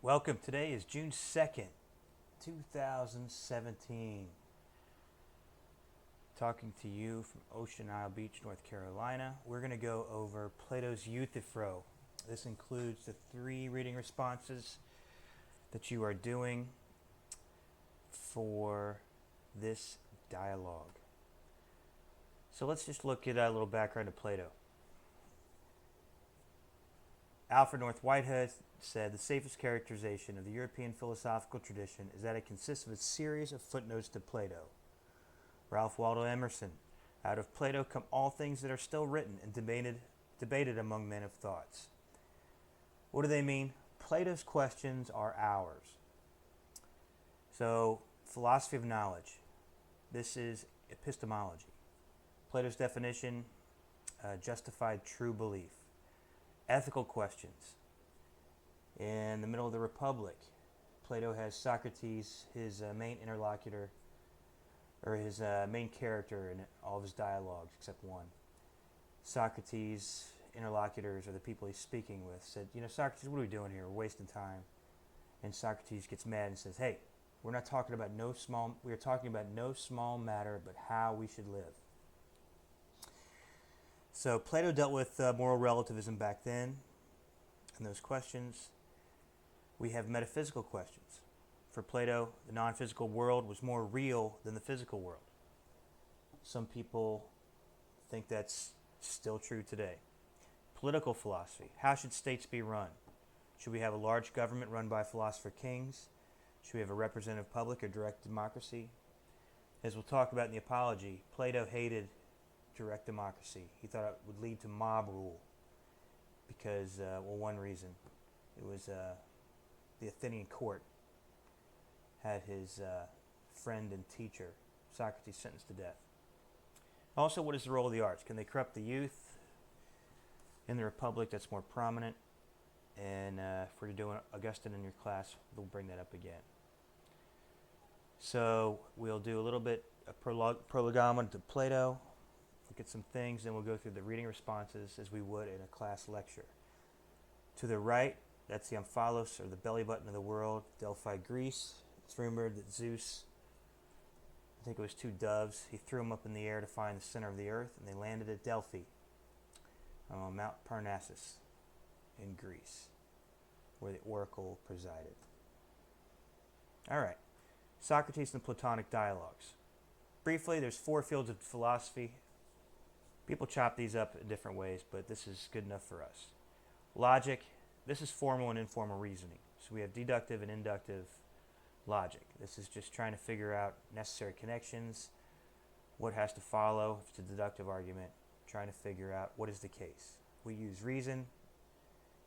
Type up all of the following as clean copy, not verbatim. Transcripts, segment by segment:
Welcome. Today is June 2nd, 2017. Talking to you from Ocean Isle Beach, North Carolina. We're going to go over Plato's Euthyphro. This includes the 3 reading responses that you are doing for this dialogue. So let's just look at a little background of Plato. Alfred North Whitehead said the safest characterization of the European philosophical tradition is that it consists of a series of footnotes to Plato. Ralph Waldo Emerson, out of Plato come all things that are still written and debated among men of thoughts. What do they mean? Plato's questions are ours. So, philosophy of knowledge. This is epistemology. Plato's definition, justified true belief. Ethical questions. In the middle of the Republic, Plato has Socrates, his main interlocutor, or his main character in all of his dialogues except one. Socrates' interlocutors, or the people he's speaking with, said, Socrates, what are we doing here? We're wasting time. And Socrates gets mad and says, hey, we are talking about no small matter, but how we should live. So Plato dealt with moral relativism back then, and those questions. We have metaphysical questions. For Plato, the non-physical world was more real than the physical world. Some people think that's still true today. Political philosophy. How should states be run? Should we have a large government run by philosopher kings? Should we have a representative public or direct democracy? As we'll talk about in the Apology, Plato hated direct democracy. He thought it would lead to mob rule because, one reason, it was the Athenian court had his friend and teacher, Socrates, sentenced to death. Also, what is the role of the arts? Can they corrupt the youth? In the Republic, that's more prominent. And if we're doing Augustine in your class, we'll bring that up again. So we'll do a little bit of prolegomena to Plato, look at some things, then we'll go through the reading responses as we would in a class lecture. To the right, that's the omphalos, or the belly button of the world, Delphi, Greece. It's rumored that Zeus, I think it was 2 doves, he threw them up in the air to find the center of the earth, and they landed at Delphi, on Mount Parnassus in Greece, where the oracle presided. All right, Socrates and Platonic dialogues. Briefly, there's 4 fields of philosophy. People chop these up in different ways, but this is good enough for us. Logic, this is formal and informal reasoning. So we have deductive and inductive logic. This is just trying to figure out necessary connections, what has to follow if it's a deductive argument, trying to figure out what is the case. We use reason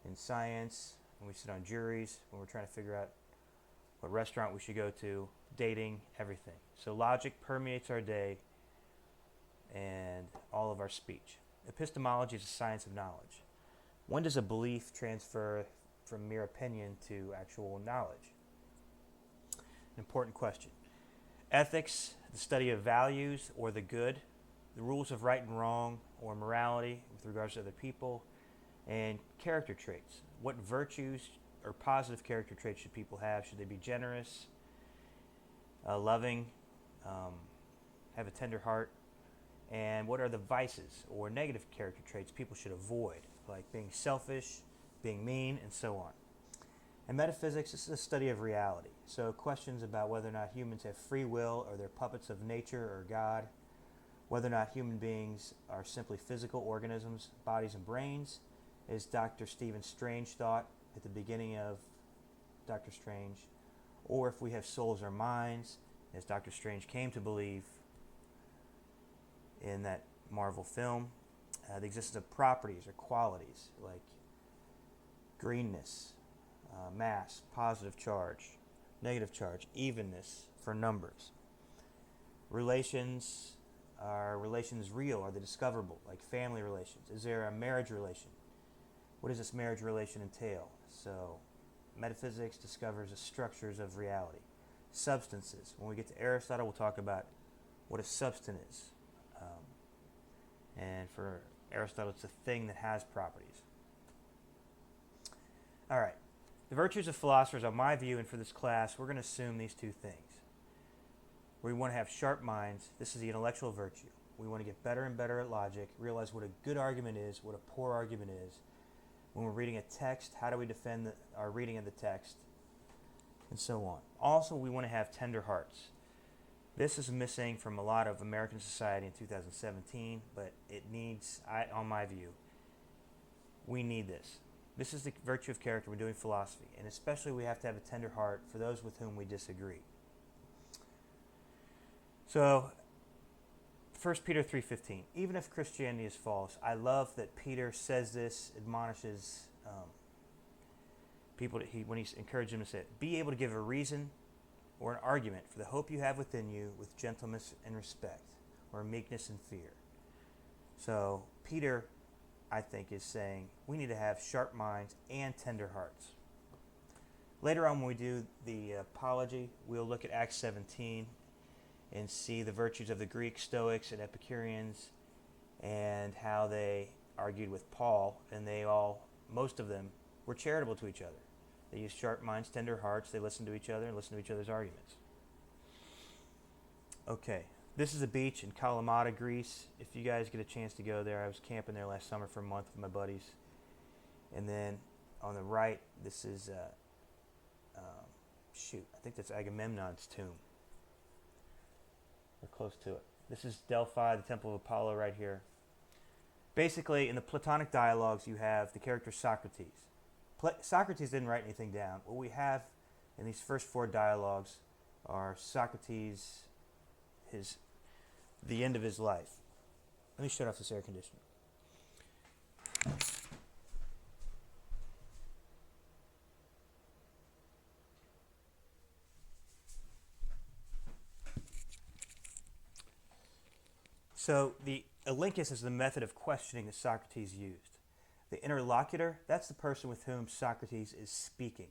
in science, when we sit on juries, when we're trying to figure out what restaurant we should go to, dating, everything. So logic permeates our day and all of our speech. Epistemology is a science of knowledge. When does a belief transfer from mere opinion to actual knowledge? An important question. Ethics, the study of values or the good, the rules of right and wrong or morality with regards to other people, and character traits. What virtues or positive character traits should people have? Should they be generous, loving, have a tender heart? And what are the vices or negative character traits people should avoid, like being selfish, being mean, and so on. And metaphysics is a study of reality. So questions about whether or not humans have free will or they're puppets of nature or God, whether or not human beings are simply physical organisms, bodies and brains, as Dr. Stephen Strange thought at the beginning of Dr. Strange, or if we have souls or minds, as Dr. Strange came to believe in that Marvel film, the existence of properties or qualities like greenness, mass, positive charge, negative charge, evenness for numbers. Relations, are relations real? Are they discoverable? Like family relations. Is there a marriage relation? What does this marriage relation entail? So metaphysics discovers the structures of reality. Substances. When we get to Aristotle, we'll talk about what a substance is. And for Aristotle, it's a thing that has properties. All right. The virtues of philosophers, on my view, and for this class, we're going to assume these two things. We want to have sharp minds. This is the intellectual virtue. We want to get better and better at logic, realize what a good argument is, what a poor argument is. When we're reading a text, how do we defend our reading of the text, and so on. Also, we want to have tender hearts. This is missing from a lot of American society in 2017, but it needs, on my view, we need this. This is the virtue of character when doing philosophy, and especially we have to have a tender heart for those with whom we disagree. So, 1 Peter 3:15. Even if Christianity is false, I love that Peter says this, admonishes people when he's encouraged them to say it. Be able to give a reason or an argument for the hope you have within you with gentleness and respect, or meekness and fear. So Peter, I think, is saying we need to have sharp minds and tender hearts. Later on, when we do the apology, we'll look at Acts 17 and see the virtues of the Greek Stoics and Epicureans and how they argued with Paul, and most of them, were charitable to each other. They used sharp minds, tender hearts. They listened to each other and listened to each other's arguments. Okay, this is a beach in Kalamata, Greece. If you guys get a chance to go there, I was camping there last summer for a month with my buddies. And then on the right, this is, I think that's Agamemnon's tomb. We're close to it. This is Delphi, the Temple of Apollo right here. Basically, in the Platonic dialogues, you have the character Socrates. Socrates didn't write anything down. What we have in these first four dialogues are Socrates, the end of his life. Let me shut off this air conditioner. So the elenchus is the method of questioning that Socrates used. The interlocutor, that's the person with whom Socrates is speaking.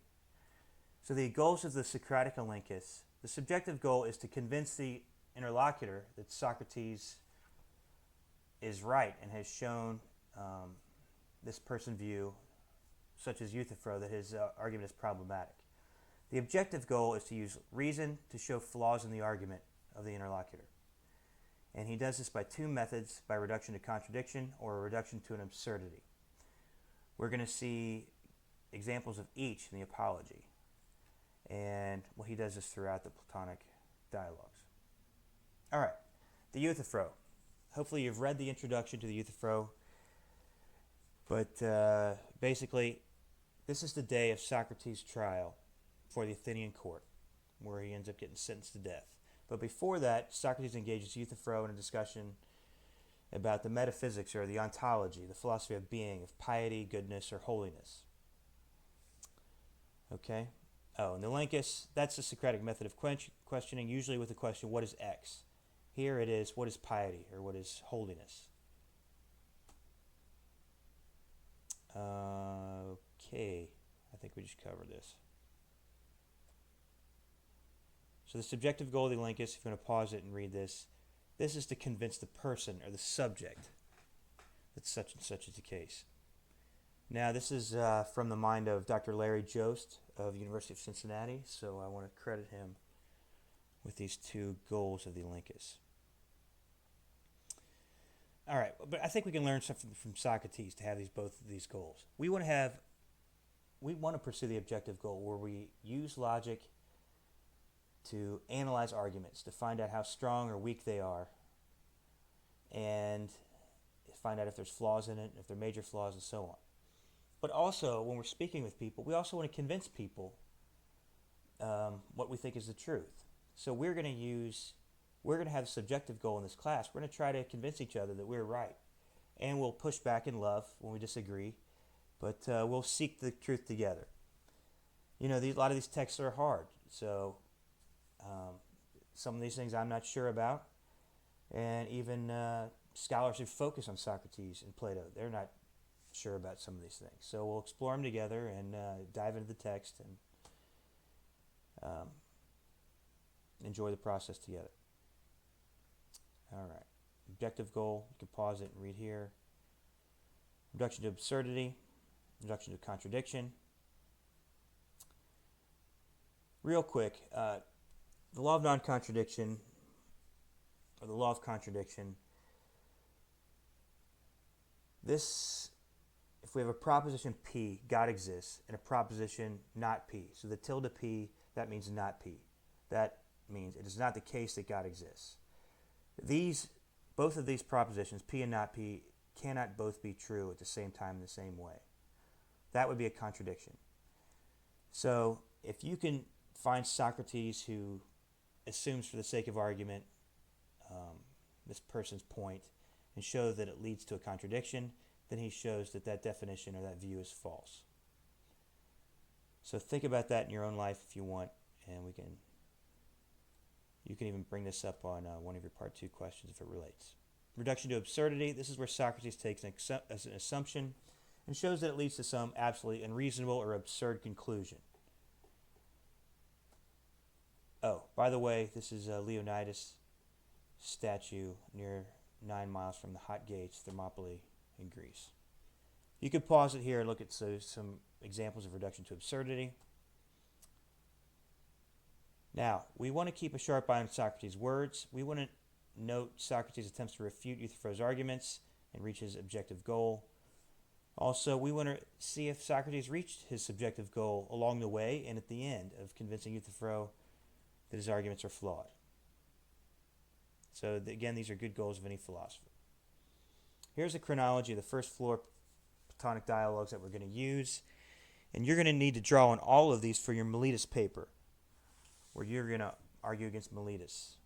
So the goals of the Socratic elenchus, the subjective goal is to convince the interlocutor that Socrates is right and has shown this person's view, such as Euthyphro, that his argument is problematic. The objective goal is to use reason to show flaws in the argument of the interlocutor. And he does this by two methods, by reduction to contradiction or reduction to an absurdity. We're going to see examples of each in the apology. And he does this throughout the Platonic dialogues. All right, the Euthyphro. Hopefully you've read the introduction to the Euthyphro. But basically, this is the day of Socrates' trial for the Athenian court, where he ends up getting sentenced to death. But before that, Socrates engages Euthyphro in a discussion about the metaphysics, or the ontology, the philosophy of being, of piety, goodness, or holiness. Okay? Oh, and the elenchus, that's the Socratic method of questioning, usually with the question, what is X? Here it is, what is piety, or what is holiness? Okay, I think we just covered this. So the subjective goal of the elenchus, if you want to pause it and read this, this is to convince the person or the subject that such and such is the case. Now this is from the mind of Dr. Larry Jost of University of Cincinnati, so I want to credit him with these two goals of the elenchus. All right, but I think we can learn something from Socrates to have both of these goals. We want to pursue the objective goal where we use logic to analyze arguments, to find out how strong or weak they are, and find out if there's flaws in it, if there are major flaws, and so on. But also, when we're speaking with people, we also want to convince people what we think is the truth. So we're going to have a subjective goal in this class. We're going to try to convince each other that we're right. And we'll push back in love when we disagree, but we'll seek the truth together. A lot of these texts are hard, so some of these things I'm not sure about, and even scholars who focus on Socrates and Plato, they're not sure about some of these things. So we'll explore them together and dive into the text and enjoy the process together. All right. Objective goal, you can pause it and read here. Reduction to absurdity, reduction to contradiction, Real quick, the law of non-contradiction, or the law of contradiction, this, if we have a proposition P, God exists, and a proposition not P, so the tilde P, that means not P. That means it is not the case that God exists. Both of these propositions, P and not P, cannot both be true at the same time in the same way. That would be a contradiction. So if you can find Socrates who assumes for the sake of argument this person's point and show that it leads to a contradiction, then he shows that that definition or that view is false. So think about that in your own life if you want, and you can even bring this up on one of your part 2 questions if it relates. Reduction to absurdity, this is where Socrates takes an assumption and shows that it leads to some absolutely unreasonable or absurd conclusion. Oh, by the way, this is a Leonidas statue near 9 miles from the Hot Gates, Thermopylae in Greece. You could pause it here and look at some examples of reduction to absurdity. Now, we want to keep a sharp eye on Socrates' words. We want to note Socrates' attempts to refute Euthyphro's arguments and reach his objective goal. Also, we want to see if Socrates reached his subjective goal along the way and at the end of convincing Euthyphro that his arguments are flawed. So again, these are good goals of any philosopher. Here's a chronology of the first floor Platonic dialogues that we're going to use. And you're going to need to draw on all of these for your Miletus paper, where you're going to argue against Miletus.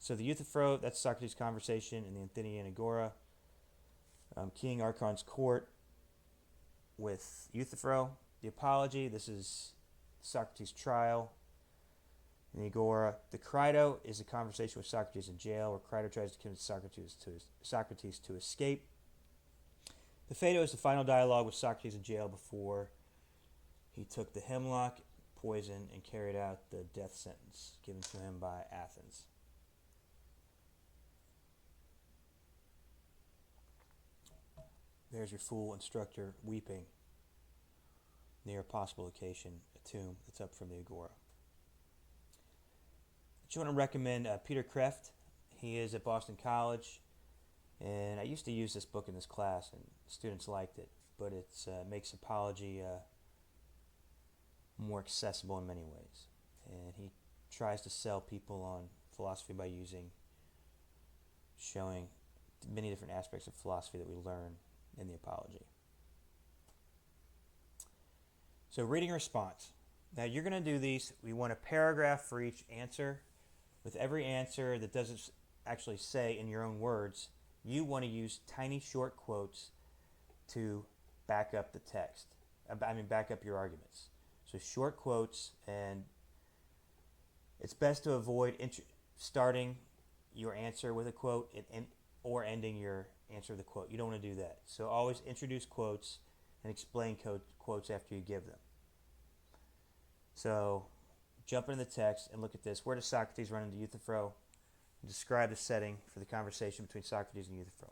So the Euthyphro, that's Socrates' conversation in the Athenian Agora. King Archon's court with Euthyphro. The Apology, this is Socrates' trial in the Agora. The Crito is a conversation with Socrates in jail, where Crito tries to convince Socrates to escape. The Phaedo is the final dialogue with Socrates in jail before he took the hemlock, poison, and carried out the death sentence given to him by Athens. There's your fool instructor weeping near a possible location, a tomb that's up from the Agora. I want to recommend Peter Kreeft. He is at Boston College, and I used to use this book in this class, and students liked it, but it makes apology more accessible in many ways. And he tries to sell people on philosophy by showing many different aspects of philosophy that we learn in the Apology. So reading response. Now you're going to do these. We want a paragraph for each answer. With every answer that doesn't actually say in your own words, you want to use tiny short quotes to back up the text. Back up your arguments. So short quotes, and it's best to avoid starting your answer with a quote or ending your answer with a quote. You don't want to do that. So always introduce quotes and explain quotes after you give them. So jump into the text and look at this. Where does Socrates run into Euthyphro? Describe the setting for the conversation between Socrates and Euthyphro.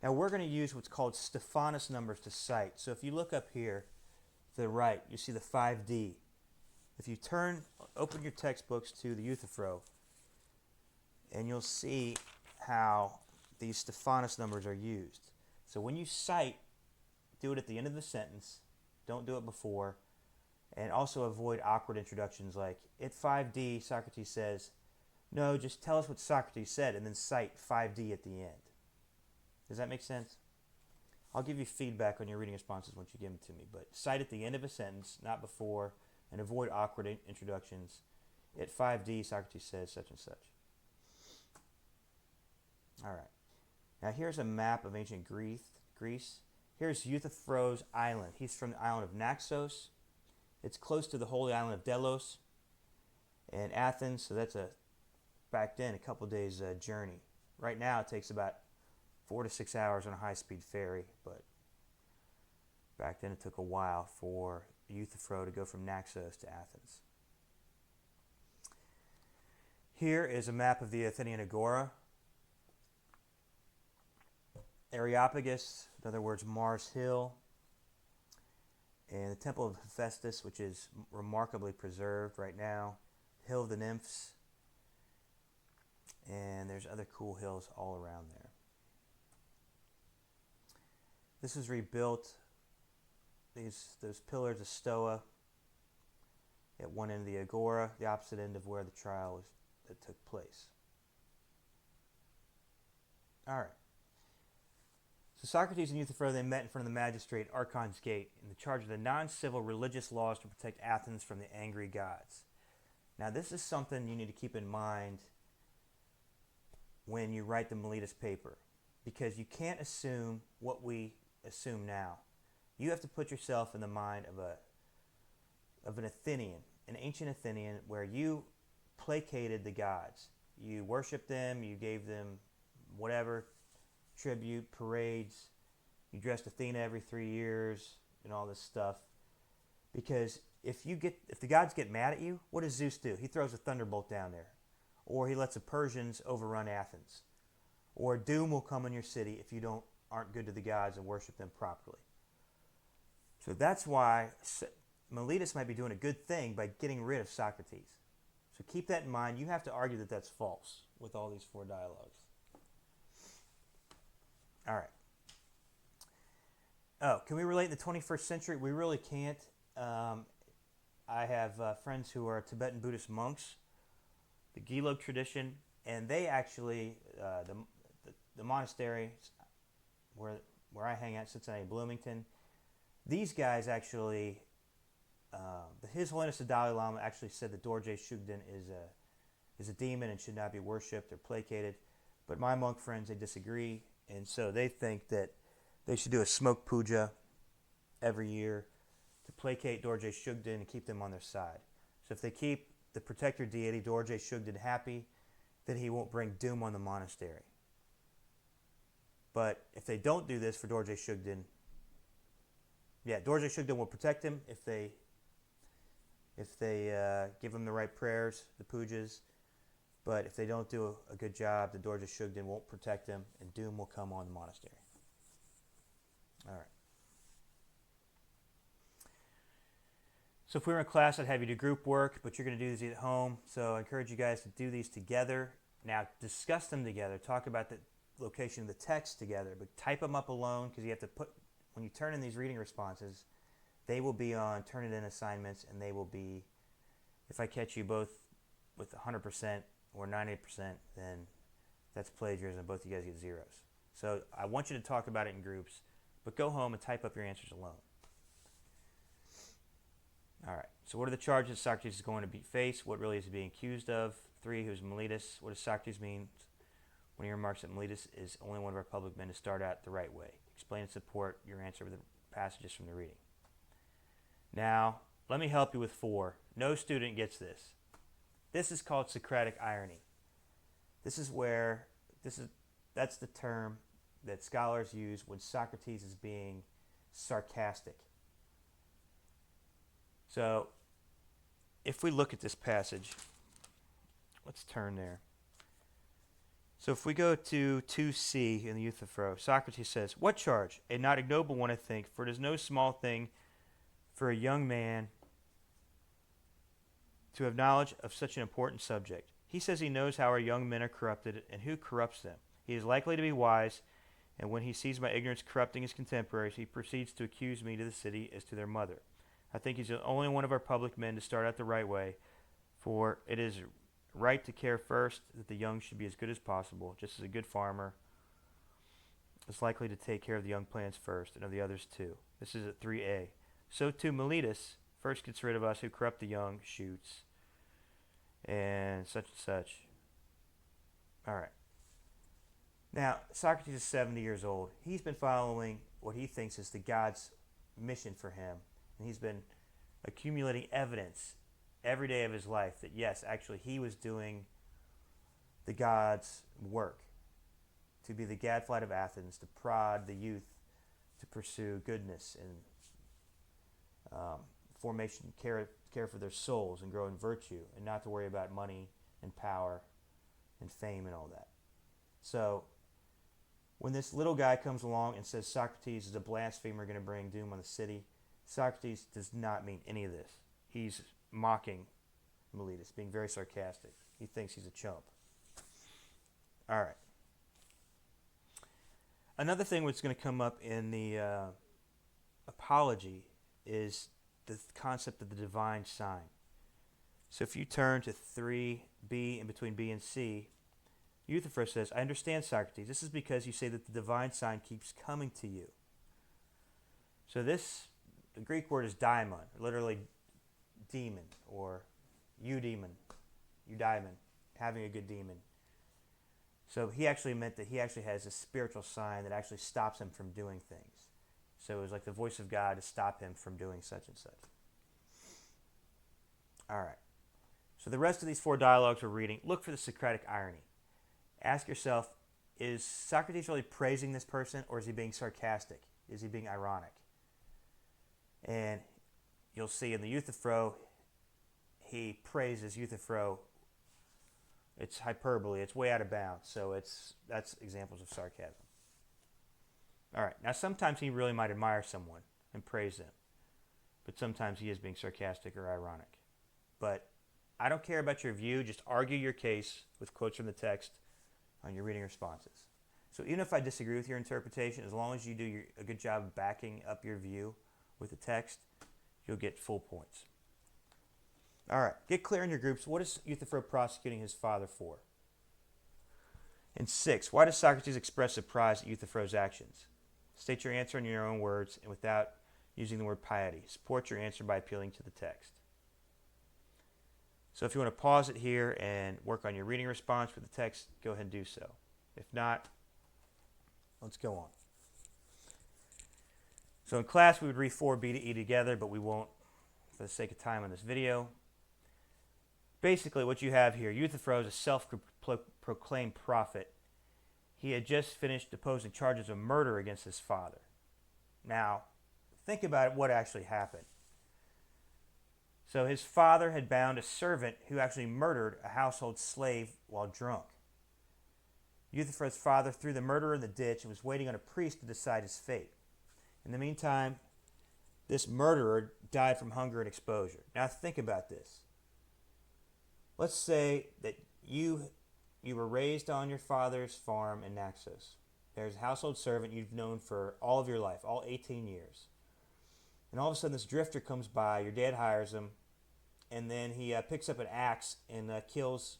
Now we're going to use what's called Stephanus numbers to cite. So if you look up here to the right, you see the 5D. If you open your textbooks to the Euthyphro, and you'll see how these Stephanus numbers are used. So when you cite, do it at the end of the sentence. Don't do it before. And also avoid awkward introductions like, at 5D, Socrates says, no, just tell us what Socrates said and then cite 5D at the end. Does that make sense? I'll give you feedback on your reading responses once you give them to me, but cite at the end of a sentence, not before, and avoid awkward introductions. At 5D, Socrates says such and such. All right. Now here's a map of ancient Greece. Here's Euthyphro's island. He's from the island of Naxos. It's close to the holy island of Delos and Athens, so that's back then a couple days journey. Right now it takes about 4 to 6 hours on a high-speed ferry, but back then it took a while for Euthyphro to go from Naxos to Athens. Here is a map of the Athenian Agora. Areopagus, in other words, Mars Hill, and the Temple of Hephaestus, which is remarkably preserved right now, Hill of the Nymphs, and there's other cool hills all around there. This was rebuilt, those pillars of Stoa at one end of the Agora, the opposite end of where the trial that took place. All right. So Socrates and Euthyphro, they met in front of the magistrate Archon's gate in the charge of the non-civil religious laws to protect Athens from the angry gods. Now this is something you need to keep in mind when you write the Miletus paper, because you can't assume what we assume now. You have to put yourself in the mind of an Athenian, an ancient Athenian, where you placated the gods. You worshipped them, you gave them whatever, tribute, parades, you dressed Athena every 3 years, and all this stuff. Because if the gods get mad at you, what does Zeus do? He throws a thunderbolt down there. Or he lets the Persians overrun Athens. Or doom will come on your city if you aren't good to the gods and worship them properly. So that's why Miletus might be doing a good thing by getting rid of Socrates. So keep that in mind. You have to argue that that's false with all these 4 dialogues. All right. Oh, can we relate in the 21st century? We really can't. I have friends who are Tibetan Buddhist monks, the Gelug tradition, and they actually, the monastery where I hang out, Cincinnati, Bloomington, these guys actually, His Holiness the Dalai Lama actually said that Dorje Shugden is a demon and should not be worshipped or placated. But my monk friends, they disagree, and so they think that they should do a smoke puja every year to placate Dorje Shugden and keep them on their side. So if they keep the protector deity Dorje Shugden happy, then he won't bring doom on the monastery. But if they don't do this for Dorje Shugden, Dorje Shugden will protect him if they give him the right prayers, the pujas. But if they don't do a good job, the Dorje Shugden won't protect him, and doom will come on the monastery. All right. So if we were in class, I'd have you do group work, but you're going to do these at home. So I encourage you guys to do these together. Now, discuss them together. Talk about the location of the text together, but type them up alone, because you have to when you turn in these reading responses, they will be on Turnitin assignments, and they will be, if I catch you both with 100% or 98%, then that's plagiarism. Both of you guys get zeros. So I want you to talk about it in groups, but go home and type up your answers alone. All right, so what are the charges Socrates is going to be faced? What really is he being accused of? 3, who's Miletus? What does Socrates mean when he remarks that Miletus is only one of our public men to start out the right way? Explain and support your answer with the passages from the reading. Now, let me help you with 4. No student gets this. This is called Socratic irony. That's the term that scholars use when Socrates is being sarcastic. So, if we look at this passage, let's turn there. So if we go to 2c in the Euthyphro, Socrates says, "What charge? A not ignoble one, I think, for it is no small thing for a young man to have knowledge of such an important subject. He says he knows how our young men are corrupted, and who corrupts them. He is likely to be wise, and when he sees my ignorance corrupting his contemporaries, he proceeds to accuse me to the city as to their mother. I think he's the only one of our public men to start out the right way, for it is right to care first that the young should be as good as possible, just as a good farmer is likely to take care of the young plants first, and of the others too." This is at 3a. "So too Miletus first gets rid of us who corrupt the young shoots, and such. All right. Now, Socrates is 70 years old. He's been following what he thinks is the God's mission for him, and he's been accumulating evidence every day of his life that, yes, actually he was doing the God's work, to be the gadfly of Athens, to prod the youth to pursue goodness and formation, care for their souls and grow in virtue, and not to worry about money and power and fame and all that. So when this little guy comes along and says Socrates is a blasphemer going to bring doom on the city, Socrates does not mean any of this. He's mocking Miletus, being very sarcastic. He thinks he's a chump. All right. Another thing that's going to come up in the apology is the concept of the divine sign. So if you turn to 3b, in between B and C, Euthyphro says, I understand, Socrates. This is because you say that the divine sign keeps coming to you. So the Greek word is daimon, literally demon, or eudaimon, having a good demon. So he actually meant that he actually has a spiritual sign that actually stops him from doing things. So it was like the voice of God to stop him from doing such and such. All right. So the rest of these 4 dialogues we're reading, look for the Socratic irony. Ask yourself, is Socrates really praising this person, or is he being sarcastic? Is he being ironic? And you'll see in the Euthyphro, he praises Euthyphro. It's hyperbole. It's way out of bounds. So that's examples of sarcasm. All right. Now, sometimes he really might admire someone and praise them. But sometimes he is being sarcastic or ironic. But I don't care about your view. Just argue your case with quotes from the text on your reading responses. So even if I disagree with your interpretation, as long as you do a good job of backing up your view with the text, you'll get full points. All right, get clear in your groups. What is Euthyphro prosecuting his father for? And 6, why does Socrates express surprise at Euthyphro's actions? State your answer in your own words and without using the word piety. Support your answer by appealing to the text. So if you want to pause it here and work on your reading response with the text, go ahead and do so. If not, let's go on. So in class, we would read 4b to e together, but we won't for the sake of time on this video. Basically, what you have here, Euthyphro is a self-proclaimed prophet. He had just finished deposing charges of murder against his father. Now, think about what actually happened. So his father had bound a servant who actually murdered a household slave while drunk. Euthyphro's father threw the murderer in the ditch and was waiting on a priest to decide his fate. In the meantime, this murderer died from hunger and exposure. Now think about this. Let's say that you were raised on your father's farm in Naxos. There's a household servant you've known for all of your life, all 18 years. And all of a sudden this drifter comes by, your dad hires him, and then he picks up an axe and kills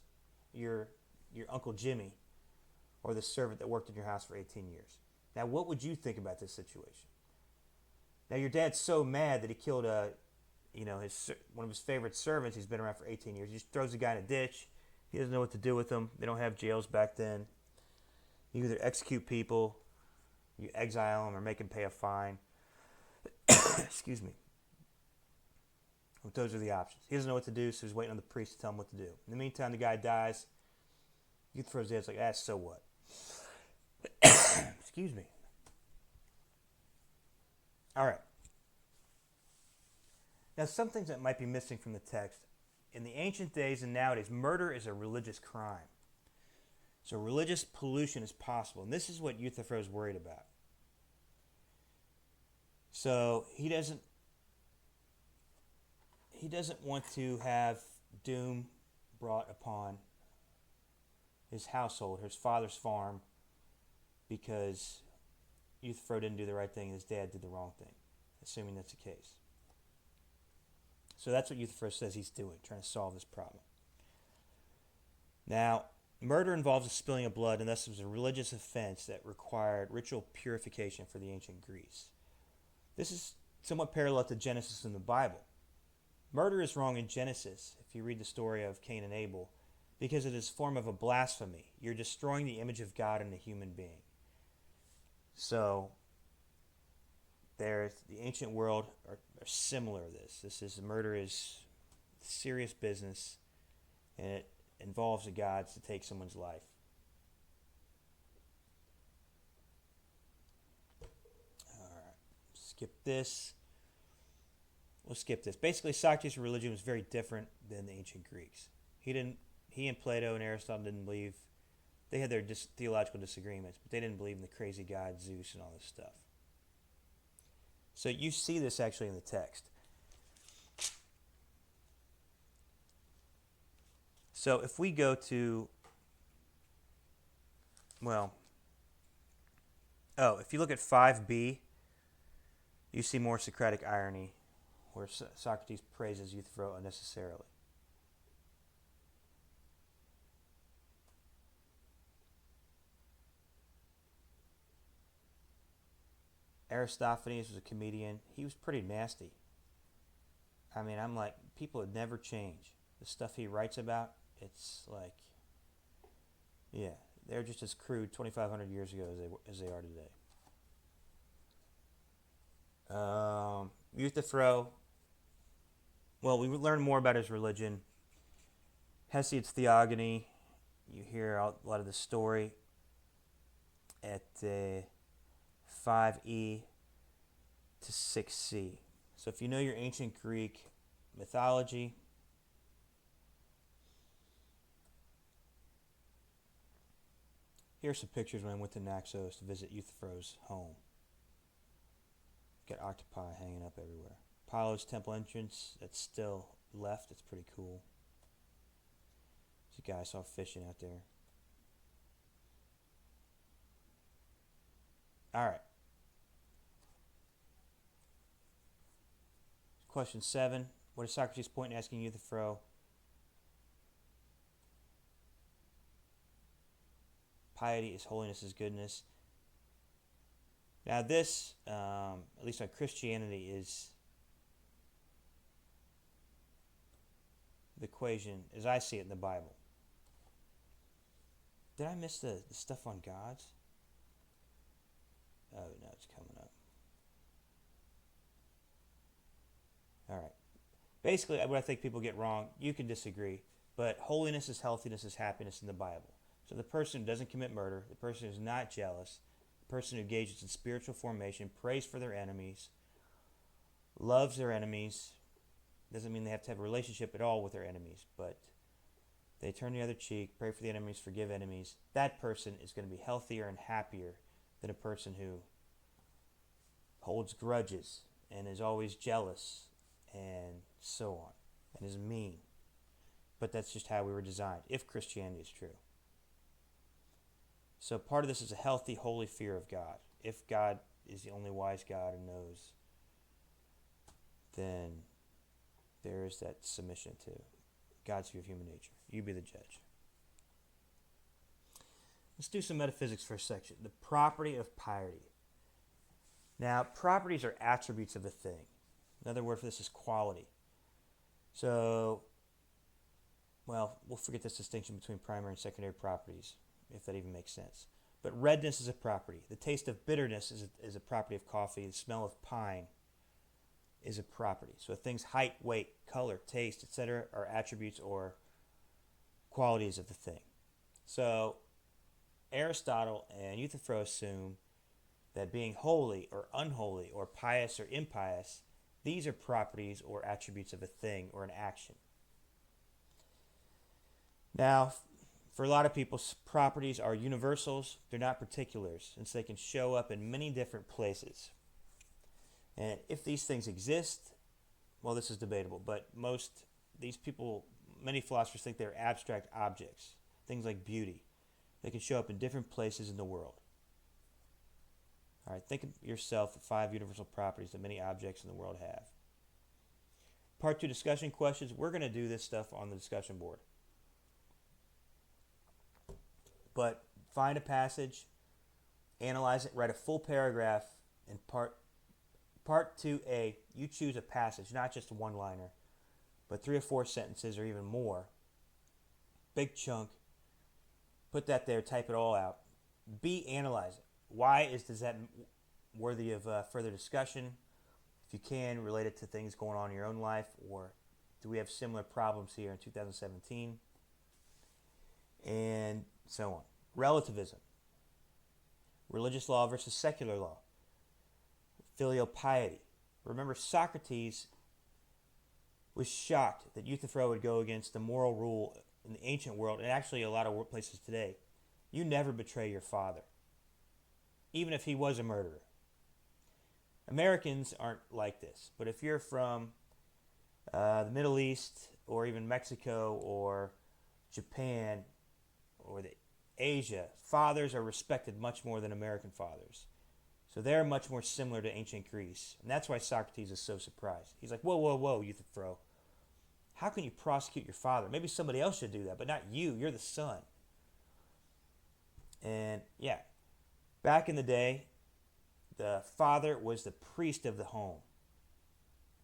your Uncle Jimmy, or the servant that worked in your house for 18 years. Now what would you think about this situation? Now your dad's so mad that he killed one of his favorite servants. He's been around for 18 years. He just throws the guy in a ditch. He doesn't know what to do with him. They don't have jails back then. You either execute people, you exile them, or make them pay a fine. Excuse me. But those are the options. He doesn't know what to do, so he's waiting on the priest to tell him what to do. In the meantime, the guy dies. Euthyphro's dad's like, so what? Excuse me. All right. Now, some things that might be missing from the text. In the ancient days and nowadays, murder is a religious crime. So religious pollution is possible. And this is what Euthyphro is worried about. So he doesn't want to have doom brought upon his household, his father's farm, because Euthyphro didn't do the right thing and his dad did the wrong thing, assuming that's the case. So that's what Euthyphro says he's doing, trying to solve this problem. Now, murder involves the spilling of blood, and thus it was a religious offense that required ritual purification for the ancient Greece. This is somewhat parallel to Genesis in the Bible. Murder is wrong in Genesis, if you read the story of Cain and Abel, because it is a form of a blasphemy. You're destroying the image of God in a human being. So, the ancient world are similar to this. Murder is serious business, and it involves the gods to take someone's life. All right, skip this. We'll skip this. Basically, Socrates' religion was very different than the ancient Greeks. He and Plato and Aristotle didn't believe. They had their theological disagreements, but they didn't believe in the crazy god Zeus and all this stuff. So you see this actually in the text. So if we go to, if you look at 5b, you see more Socratic irony, where Socrates praises Euthyphro unnecessarily. Aristophanes was a comedian. He was pretty nasty. I mean, I'm like, people would never change. The stuff he writes about, it's like, yeah, they're just as crude 2,500 years ago as they are today. Euthyphro, well, we learn more about his religion. Hesiod's Theogony, you hear a lot of the story at 5e to 6c. So if you know your ancient Greek mythology, here's some pictures when I went to Naxos to visit Euthyphro's home. Got octopi hanging up everywhere. Apollo's temple entrance that's still left. It's pretty cool. There's a guy I saw fishing out there. All right. Question 7. What is Socrates' point in asking Euthyphro? Piety is holiness is goodness. Now this, at least on Christianity, is the equation as I see it in the Bible. Did I miss the stuff on gods? Oh, no, it's coming up. All right. Basically, what I think people get wrong, you can disagree, but holiness is healthiness is happiness in the Bible. So the person who doesn't commit murder, the person who's not jealous, the person who engages in spiritual formation, prays for their enemies, loves their enemies, doesn't mean they have to have a relationship at all with their enemies, but they turn the other cheek, pray for the enemies, forgive enemies. That person is going to be healthier and happier than a person who holds grudges and is always jealous and so on, and is mean. But that's just how we were designed, if Christianity is true. So part of this is a healthy, holy fear of God. If God is the only wise God who knows, then there is that submission to God's view of human nature. You be the judge. Let's do some metaphysics for a section. The property of piety. Now, properties are attributes of a thing. Another word for this is quality. So, well, we'll forget this distinction between primary and secondary properties, if that even makes sense. But redness is a property. The taste of bitterness is a property of coffee. The smell of pine is a property. So a thing's height, weight, color, taste, etc. are attributes or qualities of the thing. So Aristotle and Euthyphro assume that being holy or unholy or pious or impious, these are properties or attributes of a thing or an action. Now, for a lot of people, properties are universals. They're not particulars, since they can show up in many different places. And if these things exist, well, this is debatable, but many philosophers think they're abstract objects, things like beauty. They can show up in different places in the world. All right, think of yourself the 5 universal properties that many objects in the world have. Part 2 discussion questions. We're going to do this stuff on the discussion board. But find a passage, analyze it, write a full paragraph in part 2A. You choose a passage, not just a one-liner, but 3 or 4 sentences or even more. Big chunk. Put that there, type it all out. B, analyze it. Why is that worthy of further discussion? If you can, relate it to things going on in your own life, or do we have similar problems here in 2017? And so on. Relativism. Religious law versus secular law. Filial piety. Remember, Socrates was shocked that Euthyphro would go against the moral rule in the ancient world, and actually a lot of workplaces today. You never betray your father, even if he was a murderer. Americans aren't like this, but if you're from the Middle East or even Mexico or Japan or Asia, fathers are respected much more than American fathers. So they're much more similar to ancient Greece. And that's why Socrates is so surprised. He's like, whoa, whoa, whoa, Euthyphro. How can you prosecute your father? Maybe somebody else should do that, but not you. You're the son. And yeah, back in the day, the father was the priest of the home.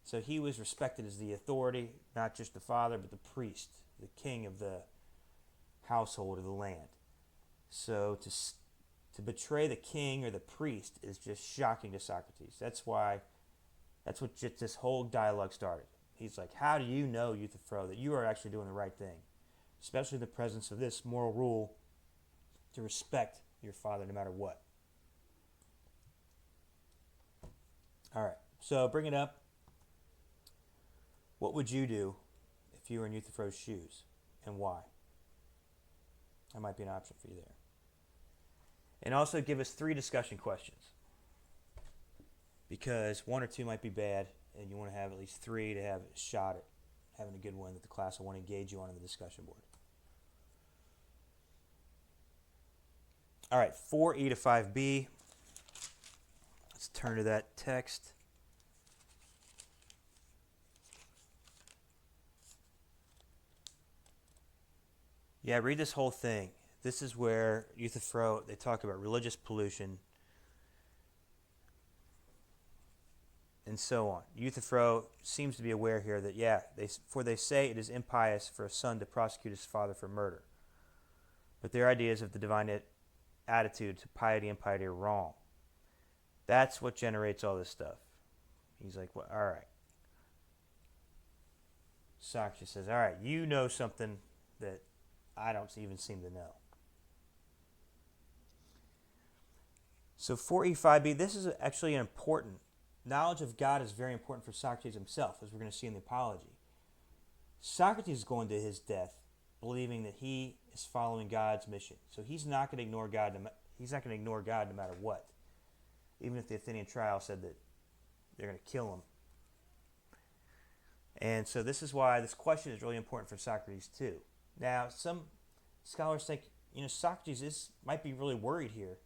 So he was respected as the authority, not just the father, but the priest, the king of the household of the land. So to betray the king or the priest is just shocking to Socrates. That's what just this whole dialogue started. He's like, how do you know, Euthyphro, that you are actually doing the right thing? Especially in the presence of this moral rule to respect your father no matter what. All right, so bring it up. What would you do if you were in Euthyphro's shoes, and why? That might be an option for you there. And also give us 3 discussion questions, because 1 or 2 might be bad, and you want to have at least 3 to have a shot at having a good one that the class will want to engage you on in the discussion board. All right, 4E to 5B. Let's turn to that text. Yeah, read this whole thing. This is where Euthyphro, they talk about religious pollution and so on. Euthyphro seems to be aware here that, they say it is impious for a son to prosecute his father for murder. But their ideas of the divine attitude to piety and piety are wrong. That's what generates all this stuff. He's like, well, all right. Socrates says, all right, you know something that I don't even seem to know. So 4E5B, this is actually an important, knowledge of God is very important for Socrates himself, as we're going to see in the Apology. Socrates is going to his death believing that he is following God's mission. So he's not going to ignore God. He's not going to ignore God no matter what. Even if the Athenian trial said that they're going to kill him. And so this is why this question is really important for Socrates too. Now, some scholars think, Socrates might be really worried here.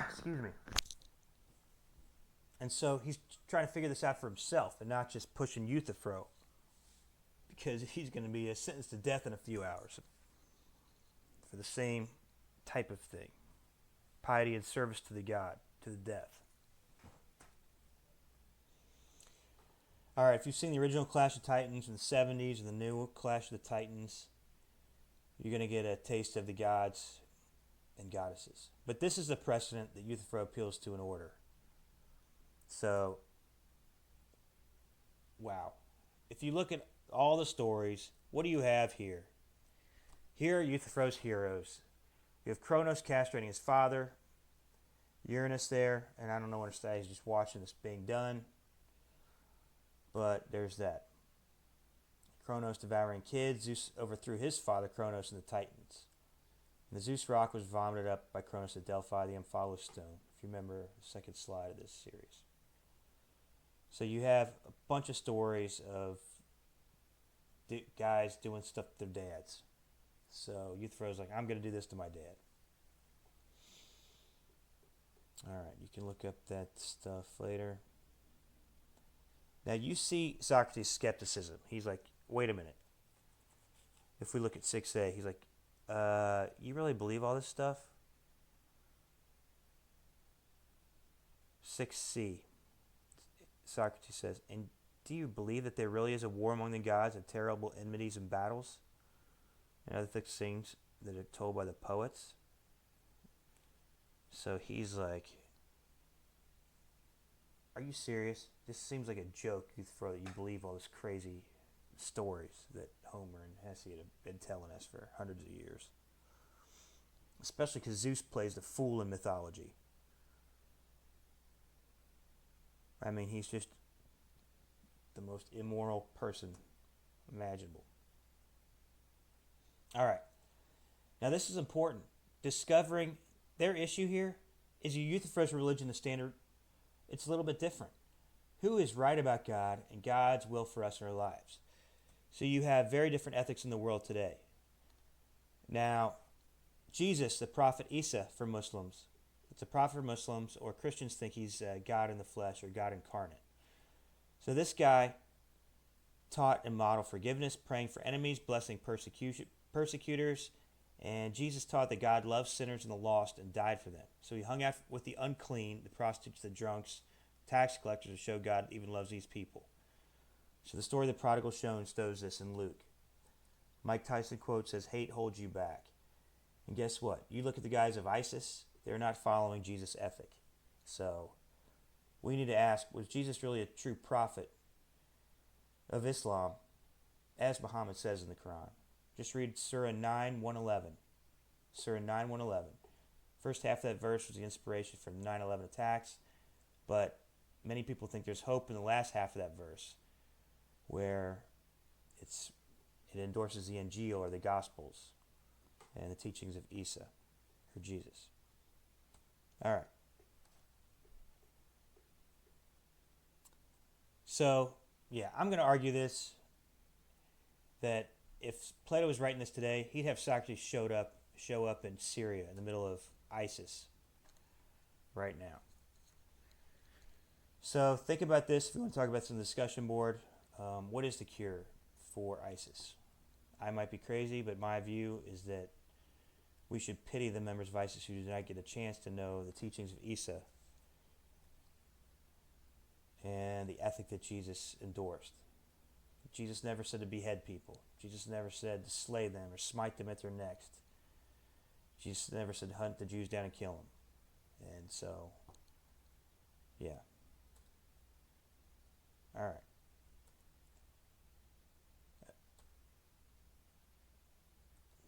Excuse me. And so he's trying to figure this out for himself and not just pushing Euthyphro, because he's going to be sentenced to death in a few hours for the same type of thing. Piety and service to the God, to the death. All right, if you've seen the original Clash of Titans in the 70s or the new Clash of the Titans, you're going to get a taste of the gods and goddesses. But this is the precedent that Euthyphro appeals to in order. So, wow. If you look at all the stories, what do you have here? Here are Euthyphro's heroes. You have Kronos castrating his father, Uranus there, and I don't know what he's just watching this being done. But there's that. Kronos devouring kids. Zeus overthrew his father, Kronos, and the Titans. And the Zeus rock was vomited up by Kronos at Delphi, the Omphalos stone, if you remember the second slide of this series. So you have a bunch of stories of guys doing stuff to their dads. So Euthyphro's like, I'm going to do this to my dad. All right, you can look up that stuff later. Now you see Socrates' skepticism. He's like, wait a minute. If we look at 6a, he's like, you really believe all this stuff? 6c, Socrates says, and do you believe that there really is a war among the gods and terrible enmities and battles and other things that are told by the poets? So he's like, are you serious? This seems like a joke, Euthyphro, that you believe all this crazy stories that Homer and Hesiod have been telling us for hundreds of years. Especially because Zeus plays the fool in mythology. I mean, he's just the most immoral person imaginable. All right. Now this is important. Discovering their issue here Is Euthyphro's religion the standard? It's a little bit different. Who is right about God and God's will for us in our lives? So you have very different ethics in the world today. Now, Jesus, the prophet Isa for Muslims, it's a prophet for Muslims, or Christians think he's God in the flesh or God incarnate. So this guy taught and modeled forgiveness, praying for enemies, blessing persecutors, and Jesus taught that God loves sinners and the lost and died for them. So he hung out with the unclean, the prostitutes, the drunks, tax collectors, to show God even loves these people. So the story of the prodigal shows this in Luke. Mike Tyson quote says, "Hate holds you back." And guess what? You look at the guys of ISIS, they're not following Jesus' ethic. So we need to ask, was Jesus really a true prophet of Islam, as Muhammad says in the Quran? Just read Surah 9, 111. Surah 9, 111. First half of that verse was the inspiration for the 9/11 attacks, but many people think there's hope in the last half of that verse, where it endorses the Injil, or the Gospels, and the teachings of Isa, or Jesus. All right. So, yeah, I'm going to argue this, that if Plato was writing this today, he'd have Socrates show up in Syria in the middle of ISIS right now. So think about this. If you want to talk about some discussion board, what is the cure for ISIS? I might be crazy, but my view is that we should pity the members of ISIS who do not get a chance to know the teachings of Isa and the ethic that Jesus endorsed. Jesus never said to behead people. Jesus never said to slay them or smite them at their necks. Jesus never said to hunt the Jews down and kill them. And so, yeah. All right.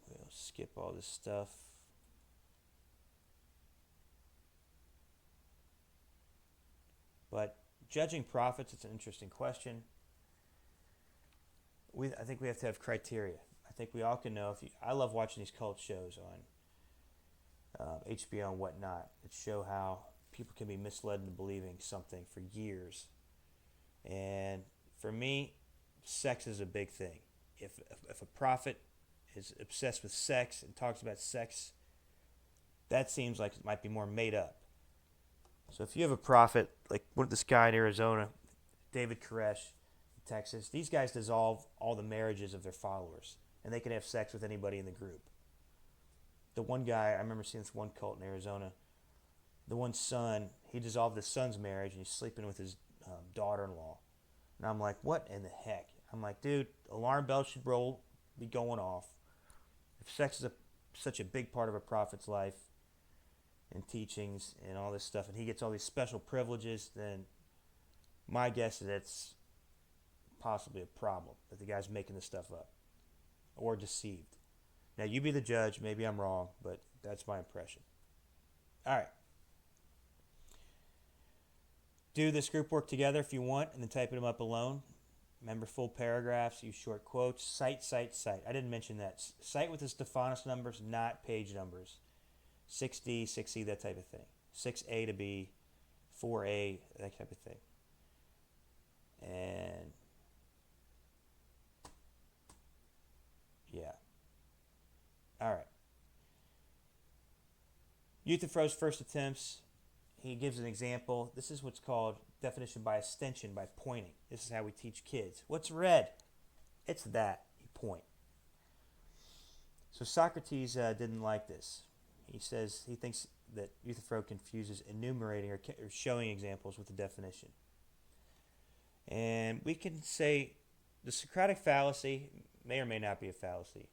We'll skip all this stuff. But judging prophets, it's an interesting question. I think we have to have criteria. I think we all can know. I love watching these cult shows on HBO and whatnot that show how people can be misled into believing something for years. And for me, sex is a big thing. If a prophet is obsessed with sex and talks about sex, that seems like it might be more made up. So if you have a prophet, like this guy in Arizona, David Koresh, Texas, these guys dissolve all the marriages of their followers, and they can have sex with anybody in the group. The one guy, I remember seeing this one cult in Arizona, the one son, he dissolved his son's marriage, and he's sleeping with his daughter-in-law. And I'm like, what in the heck? I'm like, dude, alarm bells should be going off. If sex is such a big part of a prophet's life and teachings and all this stuff, and he gets all these special privileges, then my guess is that's possibly a problem, that the guy's making this stuff up or deceived. Now, you be the judge. Maybe I'm wrong, but that's my impression. All right. Do this group work together if you want, and then type them up alone. Remember, full paragraphs, use short quotes. Cite, cite, cite. I didn't mention that. Cite with the Stephanus numbers, not page numbers. 6D, 6E, that type of thing. 6A to B, 4A, that type of thing. And yeah. All right. Euthyphro's first attempts, he gives an example. This is what's called definition by extension, by pointing. This is how we teach kids. What's red? It's that. You point. So Socrates didn't like this. He says he thinks that Euthyphro confuses enumerating or showing examples with the definition. And we can say the Socratic fallacy may or may not be a fallacy.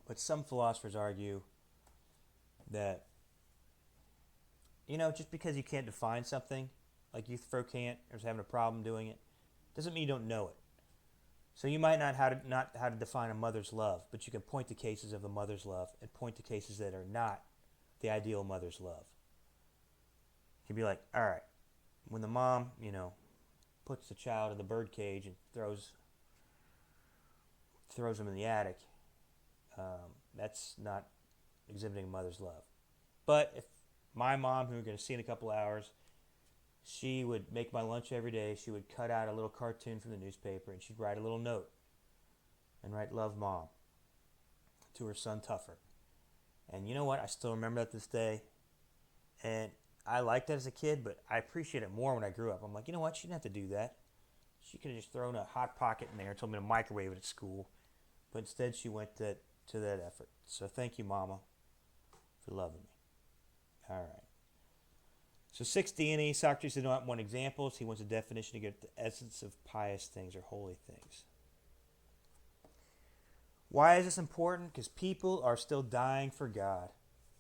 But some philosophers argue that, just because you can't define something, like Euthyphro can't, or is having a problem doing it, doesn't mean you don't know it. So you might not how to define a mother's love, but you can point to cases of a mother's love and point to cases that are not the ideal mother's love. You can be like, all right, when the mom, puts the child in the bird cage and throws him in the attic, that's not exhibiting a mother's love. But if my mom, who we're going to see in a couple hours, she would make my lunch every day. She would cut out a little cartoon from the newspaper, and she'd write a little note and write, "Love, Mom," to her son, Tuffer. And you know what? I still remember that this day. And I liked that as a kid, but I appreciate it more when I grew up. I'm like, you know what? She didn't have to do that. She could have just thrown a Hot Pocket in there and told me to microwave it at school. But instead, she went to that effort. So thank you, Mama, for loving me. All right. So 6D&E, Socrates did not want examples. He wants a definition to get at the essence of pious things or holy things. Why is this important? Because people are still dying for God.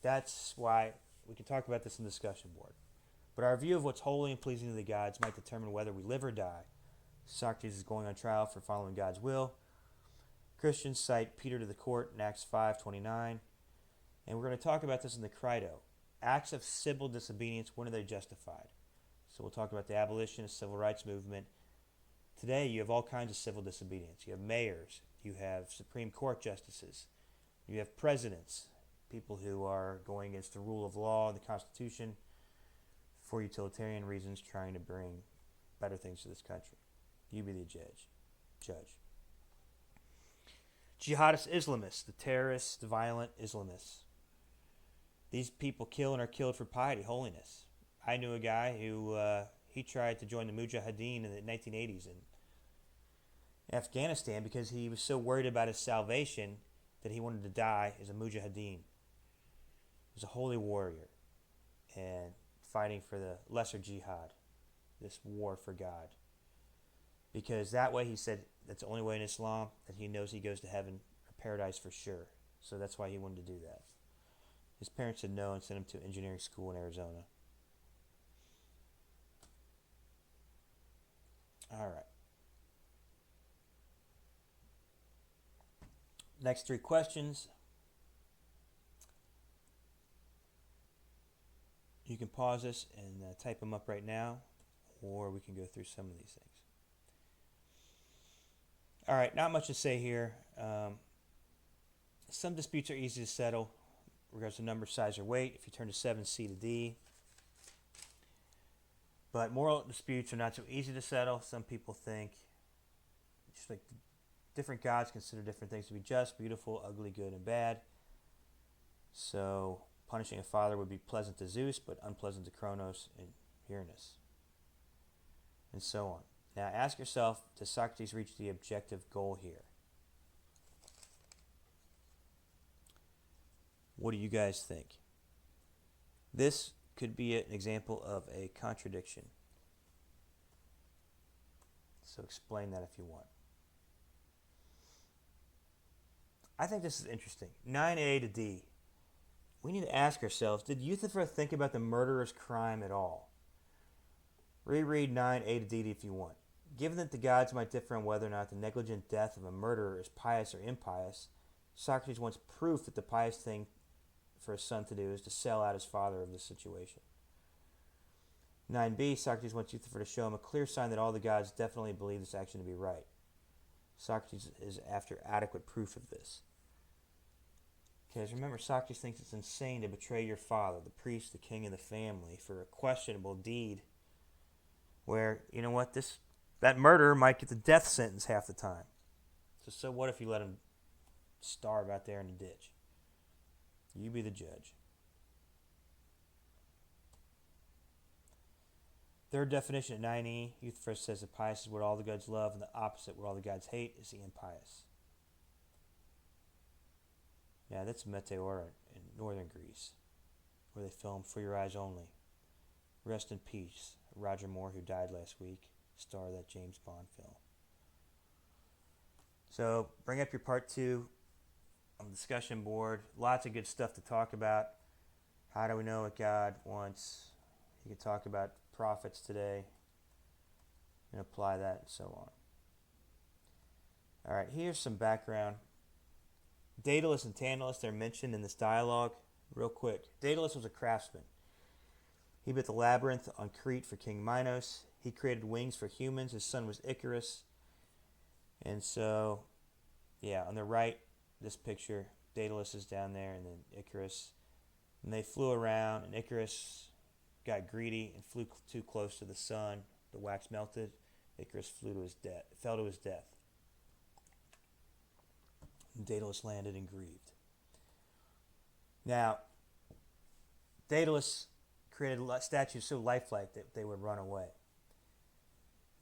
That's why we can talk about this in the discussion board. But our view of what's holy and pleasing to the gods might determine whether we live or die. Socrates is going on trial for following God's will. Christians cite Peter to the court in Acts 5:29. And we're going to talk about this in the Crito. Acts of civil disobedience, when are they justified? So we'll talk about the abolitionist civil rights movement. Today you have all kinds of civil disobedience. You have mayors. You have Supreme Court justices. You have presidents, people who are going against the rule of law and the Constitution for utilitarian reasons, trying to bring better things to this country. You be the judge. Jihadist Islamists, the terrorists, the violent Islamists. These people kill and are killed for piety, holiness. I knew a guy who he tried to join the Mujahideen in the 1980s in Afghanistan because he was so worried about his salvation that he wanted to die as a Mujahideen. He was a holy warrior and fighting for the lesser jihad, this war for God. Because that way, he said, that's the only way in Islam that he knows he goes to heaven or paradise for sure. So that's why he wanted to do that. His parents said no and sent him to engineering school in Arizona. All right. Next 3 questions. You can pause this and type them up right now, or we can go through some of these things. All right, not much to say here. Some disputes are easy to settle, regards to number, size, or weight. If you turn to 7, C to D. But moral disputes are not so easy to settle. Some people think, just like different gods consider different things to be just, beautiful, ugly, good, and bad. So punishing a father would be pleasant to Zeus, but unpleasant to Kronos and Uranus, and so on. Now ask yourself, does Socrates reach the objective goal here? What do you guys think? This could be an example of a contradiction. So explain that if you want. I think this is interesting. 9A to D. We need to ask ourselves, did Euthyphro think about the murderer's crime at all? Reread 9A to D if you want. Given that the gods might differ on whether or not the negligent death of a murderer is pious or impious, Socrates wants proof that the pious thing for his son to do is to sell out his father of this situation. 9b, Socrates wants Euthyphro to show him a clear sign that all the gods definitely believe this action to be right. Socrates is after adequate proof of this. Because remember, Socrates thinks it's insane to betray your father, the priest, the king of the family, for a questionable deed where, you know what, that murderer might get the death sentence half the time. So what if you let him starve out there in the ditch? You be the judge. Third definition at 9e, Euthyphro says the pious is what all the gods love, and the opposite, what all the gods hate, is the impious. Yeah, that's Meteora in northern Greece, where they filmed For Your Eyes Only. Rest in peace, Roger Moore, who died last week, star of that James Bond film. So bring up your part 2 on the discussion board. Lots of good stuff to talk about. How do we know what God wants? You can talk about prophets today and apply that and so on. All right, here's some background. Daedalus and Tantalus, they're mentioned in this dialogue. Real quick, Daedalus was a craftsman. He built the labyrinth on Crete for King Minos. He created wings for humans. His son was Icarus. And so, yeah, on the right, this picture, Daedalus is down there, and then Icarus. And they flew around, and Icarus got greedy and flew too close to the sun. The wax melted. Icarus fell to his death. And Daedalus landed and grieved. Now, Daedalus created statues so lifelike that they would run away.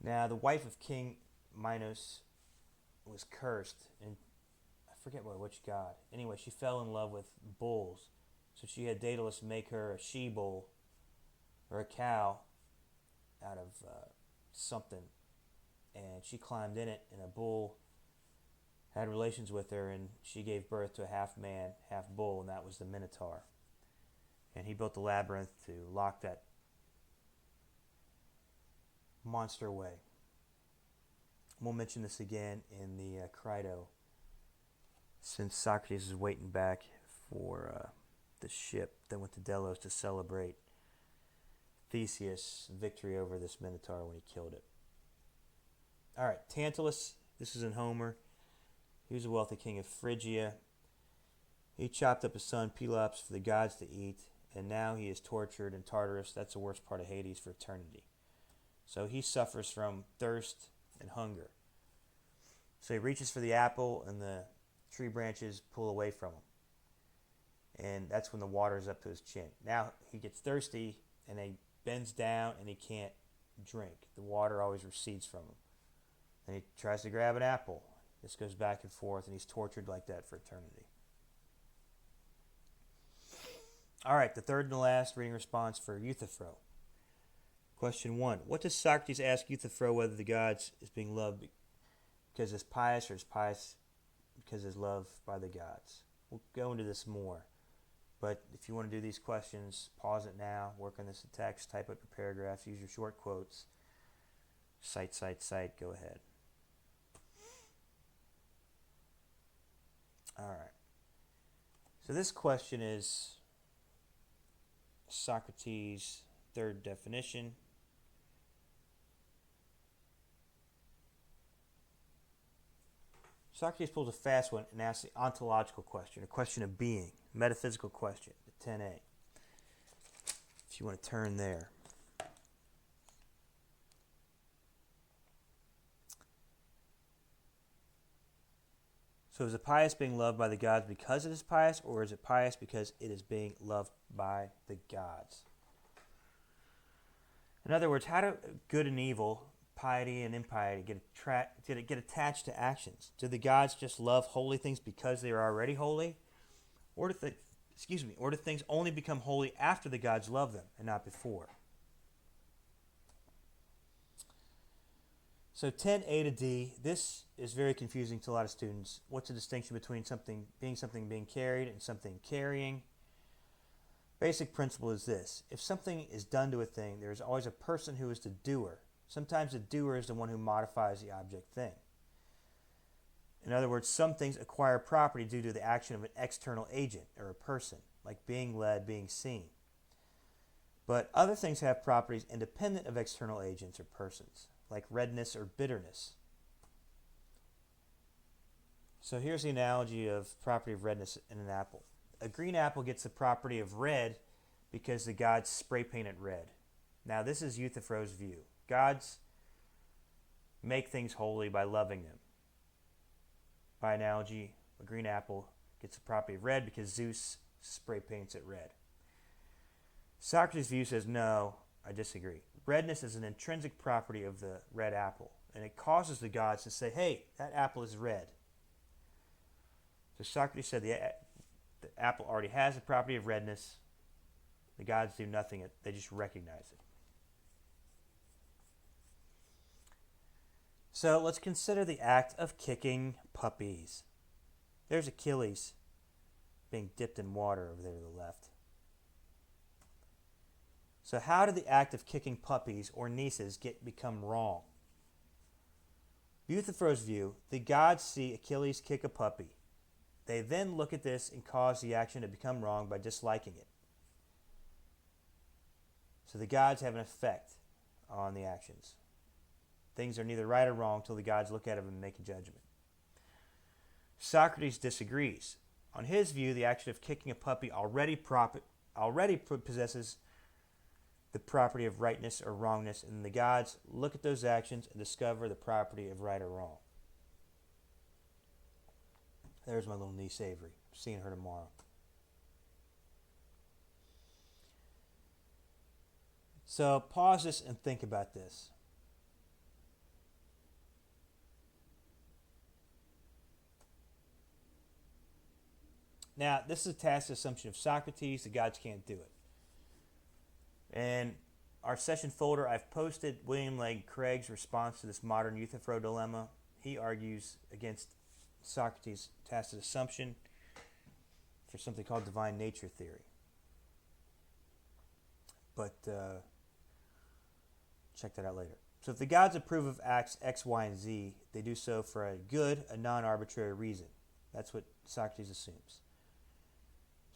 Now, the wife of King Minos was cursed, and I forget which god. Anyway, she fell in love with bulls, so she had Daedalus make her a she-bull, or a cow, out of something, and she climbed in it, and a bull had relations with her, and she gave birth to a half man, half bull, and that was the Minotaur. And he built the labyrinth to lock that monster away. We'll mention this again in the Crito, since Socrates is waiting back for the ship that went to Delos to celebrate Theseus' victory over this Minotaur when he killed it. All right, Tantalus, this is in Homer. He was a wealthy king of Phrygia. He chopped up his son Pelops for the gods to eat, and now he is tortured in Tartarus. That's the worst part of Hades for eternity. So he suffers from thirst and hunger. So he reaches for the apple, and the tree branches pull away from him. And that's when the water is up to his chin. Now he gets thirsty, and he bends down, and he can't drink. The water always recedes from him. And he tries to grab an apple. This goes back and forth, and he's tortured like that for eternity. All right, the third and the last reading response for Euthyphro. Question 1. What does Socrates ask Euthyphro whether the gods is being loved because it's pious, or is pious because it's loved by the gods? We'll go into this more. But if you want to do these questions, pause it now, work on this text, type up your paragraphs, use your short quotes, cite, go ahead. All right. So this question is Socrates' third definition. Socrates pulls a fast one and asks the ontological question, a question of being, metaphysical question, 10a. If you want to turn there. So is it pious being loved by the gods because it is pious, or is it pious because it is being loved by the gods? In other words, how do good and evil, piety and impiety, get attached to actions? Do the gods just love holy things because they are already holy? Or do things only become holy after the gods love them and not before? So 10a to d, this is very confusing to a lot of students. What's the distinction between something being carried and something carrying? Basic principle is this. If something is done to a thing, there is always a person who is the doer. Sometimes the doer is the one who modifies the object thing. In other words, some things acquire property due to the action of an external agent or a person, like being led, being seen. But other things have properties independent of external agents or persons, like redness or bitterness. So here's the analogy of property of redness in an apple. A green apple gets the property of red because the gods spray paint it red. Now this is Euthyphro's view. Gods make things holy by loving them. By analogy, a green apple gets the property of red because Zeus spray paints it red. Socrates' view says, no, I disagree. Redness is an intrinsic property of the red apple, and it causes the gods to say, hey, that apple is red. So Socrates said the apple already has the property of redness. The gods do nothing, they just recognize it. So let's consider the act of kicking puppies. There's Achilles being dipped in water over there to the left. So how did the act of kicking puppies or nieces become wrong? Euthyphro's view, the gods see Achilles kick a puppy. They then look at this and cause the action to become wrong by disliking it. So the gods have an effect on the actions. Things are neither right or wrong till the gods look at them and make a judgment. Socrates disagrees. On his view, the action of kicking a puppy already already possesses the property of rightness or wrongness, and the gods look at those actions and discover the property of right or wrong. There's my little niece Avery. Seeing her tomorrow. So pause this and think about this. Now, this is a tacit assumption of Socrates. The gods can't do it. And our session folder, I've posted William Lane Craig's response to this modern Euthyphro dilemma. He argues against Socrates' tacit assumption for something called divine nature theory. But check that out later. So if the gods approve of acts X, Y, and Z, they do so for a good, a non-arbitrary reason. That's what Socrates assumes.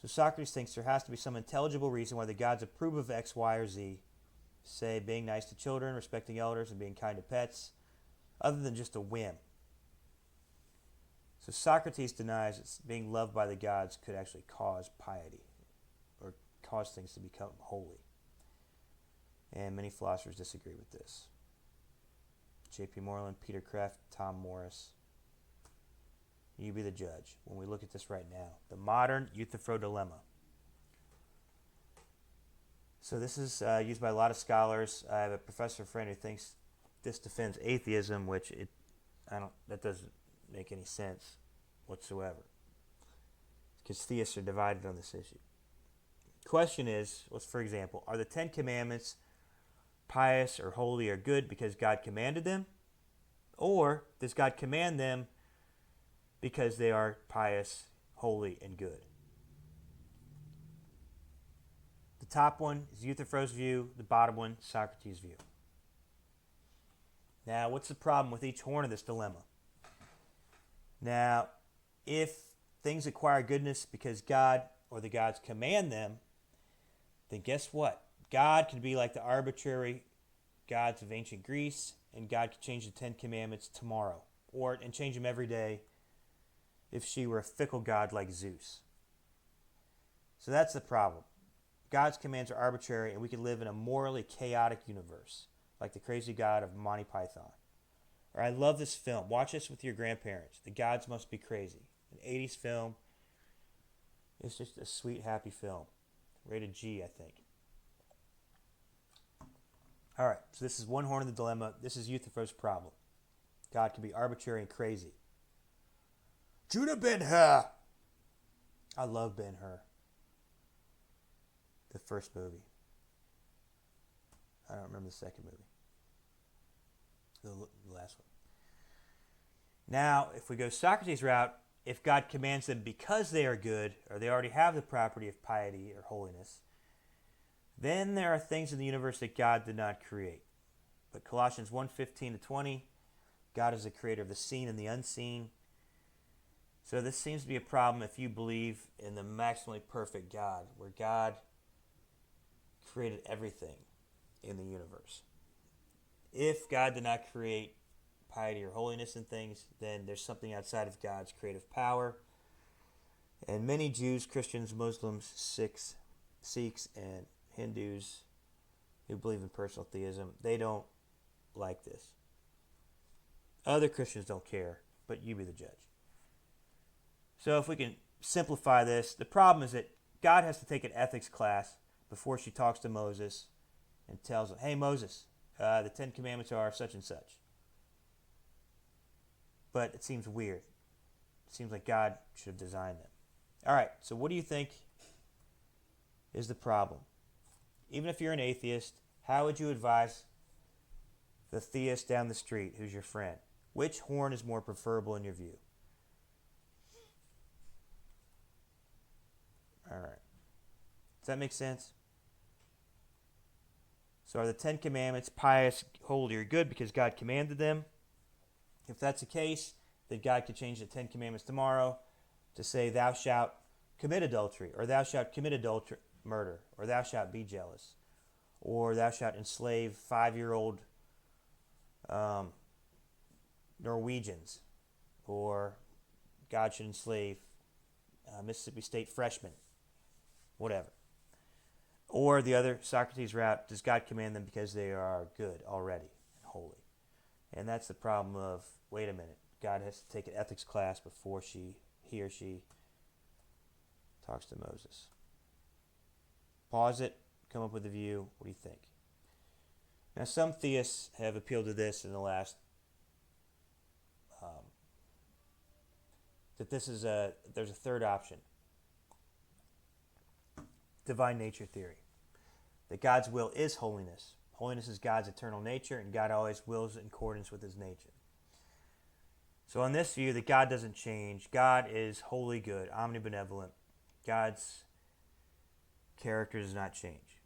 So Socrates thinks there has to be some intelligible reason why the gods approve of X, Y, or Z, say being nice to children, respecting elders, and being kind to pets, other than just a whim. So Socrates denies that being loved by the gods could actually cause piety or cause things to become holy. And many philosophers disagree with this. J.P. Moreland, Peter Kraft, Tom Morris. You be the judge when we look at this right now. The modern Euthyphro dilemma. So this is used by a lot of scholars. I have a professor friend who thinks this defends atheism, which that doesn't make any sense whatsoever, because theists are divided on this issue. Question is, for example, are the Ten Commandments pious or holy or good because God commanded them? Or does God command them because they are pious, holy, and good? The top one is Euthyphro's view. The bottom one, Socrates' view. Now, what's the problem with each horn of this dilemma? Now, if things acquire goodness because God or the gods command them, then guess what? God can be like the arbitrary gods of ancient Greece, and God could change the Ten Commandments tomorrow, and change them every day if she were a fickle god like Zeus. So that's the problem. God's commands are arbitrary, and we could live in a morally chaotic universe, like the crazy god of Monty Python. Or I love this film. Watch this with your grandparents. The Gods Must Be Crazy. An 80s film. It's just a sweet, happy film. Rated G, I think. All right, so this is one horn of the dilemma. This is Euthyphro's problem. God can be arbitrary and crazy. Judah Ben-Hur. I love Ben-Hur. The first movie. I don't remember the second movie. The last one. Now, if we go Socrates' route, if God commands them because they are good, or they already have the property of piety or holiness, then there are things in the universe that God did not create. But Colossians 1:15-20, God is the creator of the seen and the unseen. So this seems to be a problem if you believe in the maximally perfect God, where God created everything in the universe. If God did not create piety or holiness in things, then there's something outside of God's creative power. And many Jews, Christians, Muslims, Sikhs, and Hindus who believe in personal theism, they don't like this. Other Christians don't care, but you be the judge. So if we can simplify this, the problem is that God has to take an ethics class before she talks to Moses and tells him, hey, Moses, the Ten Commandments are such and such. But it seems weird. It seems like God should have designed them. All right, so what do you think is the problem? Even if you're an atheist, how would you advise the theist down the street who's your friend? Which horn is more preferable in your view? All right. Does that make sense? So are the Ten Commandments pious, holy, or good because God commanded them? If that's the case, then God could change the Ten Commandments tomorrow to say, thou shalt commit adultery, or thou shalt commit murder, or thou shalt be jealous, or thou shalt enslave 5-year-old Norwegians, or God should enslave Mississippi State freshmen, whatever. Or the other Socrates route, does God command them because they are good already and holy? And that's the problem of, wait a minute, God has to take an ethics class before he or she talks to Moses. Pause it, come up with a view. What do you think? Now, some theists have appealed to this in the last, that there's a third option. Divine nature theory. That God's will is holiness. Holiness is God's eternal nature, and God always wills in accordance with his nature. So on this view, that God doesn't change, God is wholly good, omnibenevolent. God's character does not change.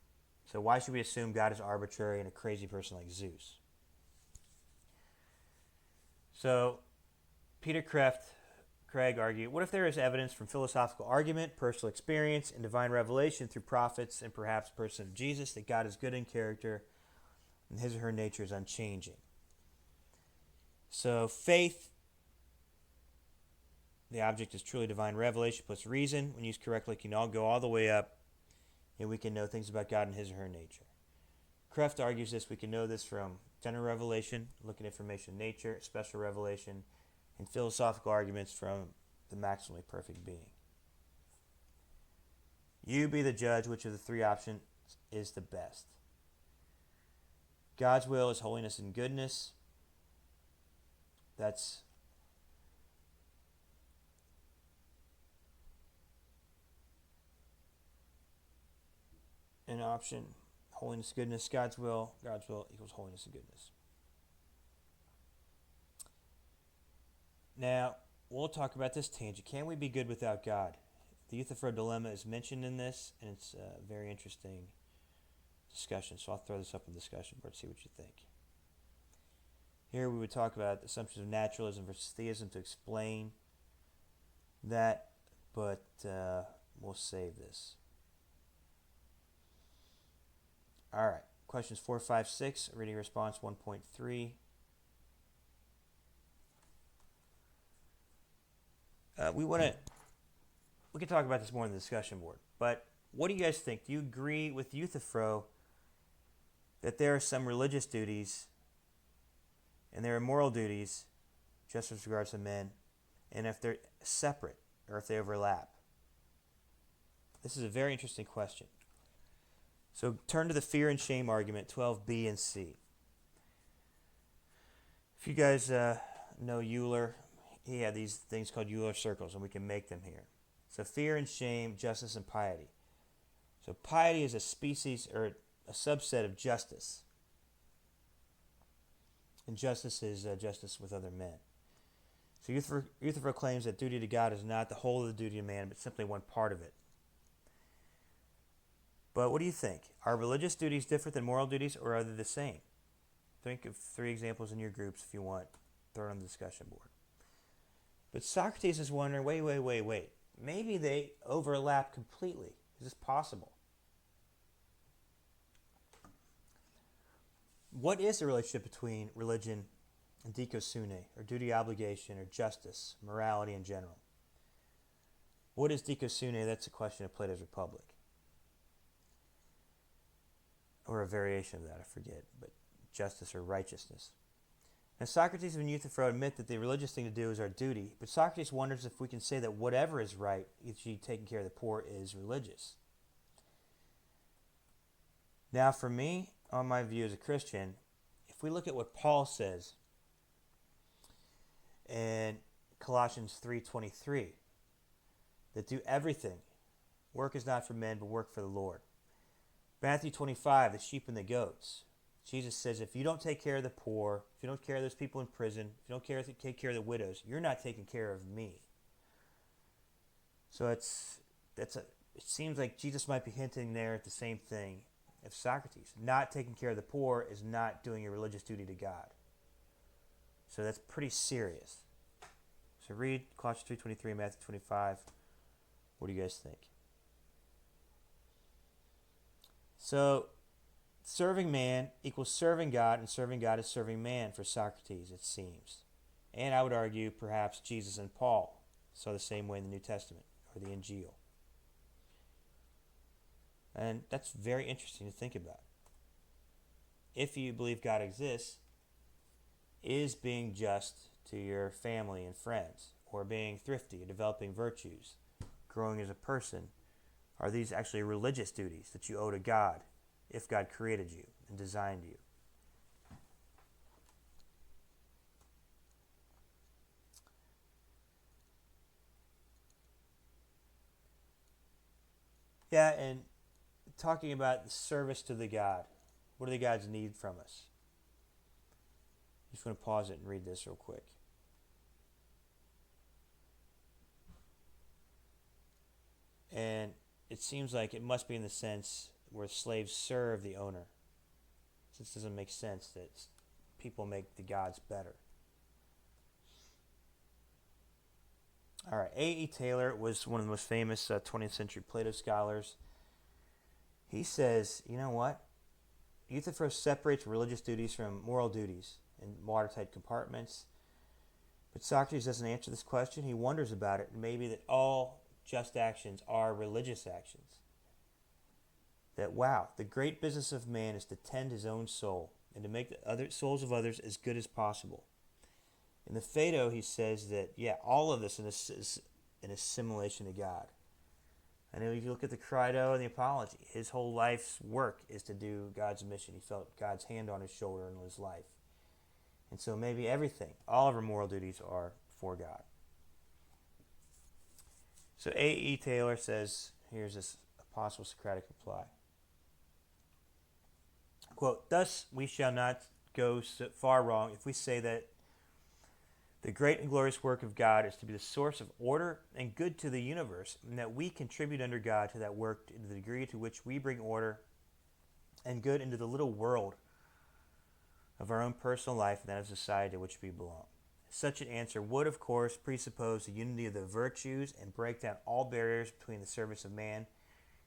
So why should we assume God is arbitrary and a crazy person like Zeus? So Peter Craig argued, what if there is evidence from philosophical argument, personal experience, and divine revelation through prophets and perhaps the person of Jesus that God is good in character and his or her nature is unchanging? So faith, the object is truly divine revelation plus reason. When used correctly, can all go all the way up, and we can know things about God and his or her nature. Kreft argues this. We can know this from general revelation, looking at information in nature, special revelation, and philosophical arguments from the maximally perfect being. You be the judge which of the three options is the best. God's will is holiness and goodness. That's an option. Holiness, goodness, God's will equals holiness and goodness. Now, we'll talk about this tangent. Can we be good without God? The Euthyphro dilemma is mentioned in this, and it's a very interesting discussion. So I'll throw this up on the discussion board, see what you think. Here we would talk about assumptions of naturalism versus theism to explain that, but we'll save this. All right, questions 4, 5, 6, reading response 1.3. We can talk about this more in the discussion board, but what do you guys think? Do you agree with Euthyphro that there are some religious duties and there are moral duties just as regards to men, and if they're separate or if they overlap? This is a very interesting question. So turn to the fear and shame argument, 12b and c. If you guys know Euler, he had these things called Euler circles, and we can make them here. So fear and shame, justice and piety. So piety is a species or a subset of justice. And justice is justice with other men. So Euthyphro claims that duty to God is not the whole of the duty of man, but simply one part of it. But what do you think? Are religious duties different than moral duties, or are they the same? Think of 3 examples in your groups if you want. Throw it on the discussion board. But Socrates is wondering, wait. Maybe they overlap completely. Is this possible? What is the relationship between religion and dikosune, or duty obligation, or justice, morality in general? What is dikosune? That's a question of Plato's Republic. Or a variation of that, I forget, but justice or righteousness. Now, Socrates and Euthyphro admit that the religious thing to do is our duty, but Socrates wonders if we can say that whatever is right, e.g. taking care of the poor, is religious. Now, for me, on my view as a Christian, if we look at what Paul says in Colossians 3:23, that do everything. Work is not for men, but work for the Lord. Matthew 25, the sheep and the goats. Jesus says, if you don't take care of the poor, if you don't take care of those people in prison, if you don't take care of the widows, you're not taking care of me. So it seems like Jesus might be hinting there at the same thing as Socrates. Not taking care of the poor is not doing your religious duty to God. So that's pretty serious. So read Colossians 3:23, Matthew 25. What do you guys think? So serving man equals serving God, and serving God is serving man for Socrates, it seems. And I would argue perhaps Jesus and Paul saw the same way in the New Testament, or the Injil. And that's very interesting to think about. If you believe God exists, is being just to your family and friends, or being thrifty, or developing virtues, growing as a person, are these actually religious duties that you owe to God if God created you and designed you? Yeah, and talking about the service to the God. What do the gods need from us? Just want to pause it and read this real quick. And it seems like it must be in the sense where slaves serve the owner. Since it doesn't make sense that people make the gods better. All right, A.E. Taylor was one of the most famous 20th century Plato scholars. He says, you know what? Euthyphro separates religious duties from moral duties in watertight compartments. But Socrates doesn't answer this question. He wonders about it, and maybe that all just actions are religious actions. That, wow, the great business of man is to tend his own soul and to make the other souls of others as good as possible. In the Phaedo, he says that, yeah, all of this is an assimilation to God. And if you look at the Credo and the Apology, his whole life's work is to do God's mission. He felt God's hand on his shoulder in his life. And so maybe everything, all of our moral duties are for God. So A.E. Taylor says, here's this possible Socratic reply. Quote, thus we shall not go so far wrong if we say that the great and glorious work of God is to be the source of order and good to the universe, and that we contribute under God to that work to the degree to which we bring order and good into the little world of our own personal life and that of society to which we belong. Such an answer would, of course, presuppose the unity of the virtues and break down all barriers between the service of man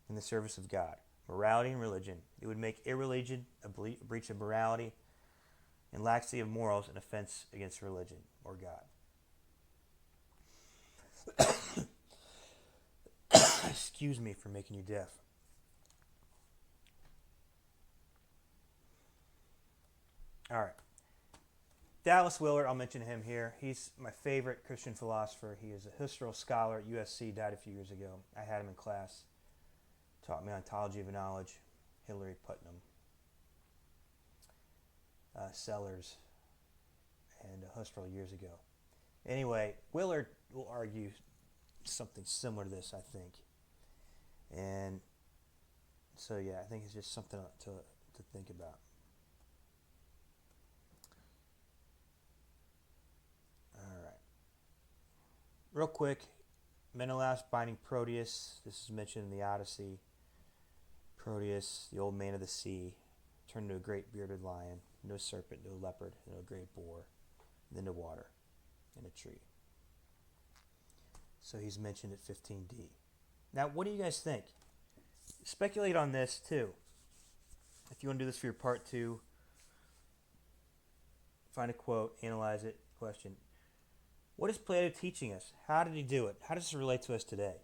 and the service of God, morality and religion. It would make irreligion a breach of morality, and laxity of morals an offense against religion or God. Excuse me for making you deaf. All right. Dallas Willard, I'll mention him here. He's my favorite Christian philosopher. He is a historical scholar at USC, died a few years ago. I had him in class. Taught me ontology of knowledge, Hillary Putnam, Sellers, and Husserl years ago. Anyway, Willard will argue something similar to this, I think. And so, yeah, I think it's just something to think about. All right. Real quick, Menelaus binding Proteus. This is mentioned in the Odyssey. Proteus, the old man of the sea, turned into a great bearded lion. No serpent, no leopard, no great boar, then to water in a tree. So he's mentioned at 15d. Now, what do you guys think? Speculate on this too. If you want to do this for your part 2, find a quote, analyze it, question. What is Plato teaching us? How did he do it? How does this relate to us today?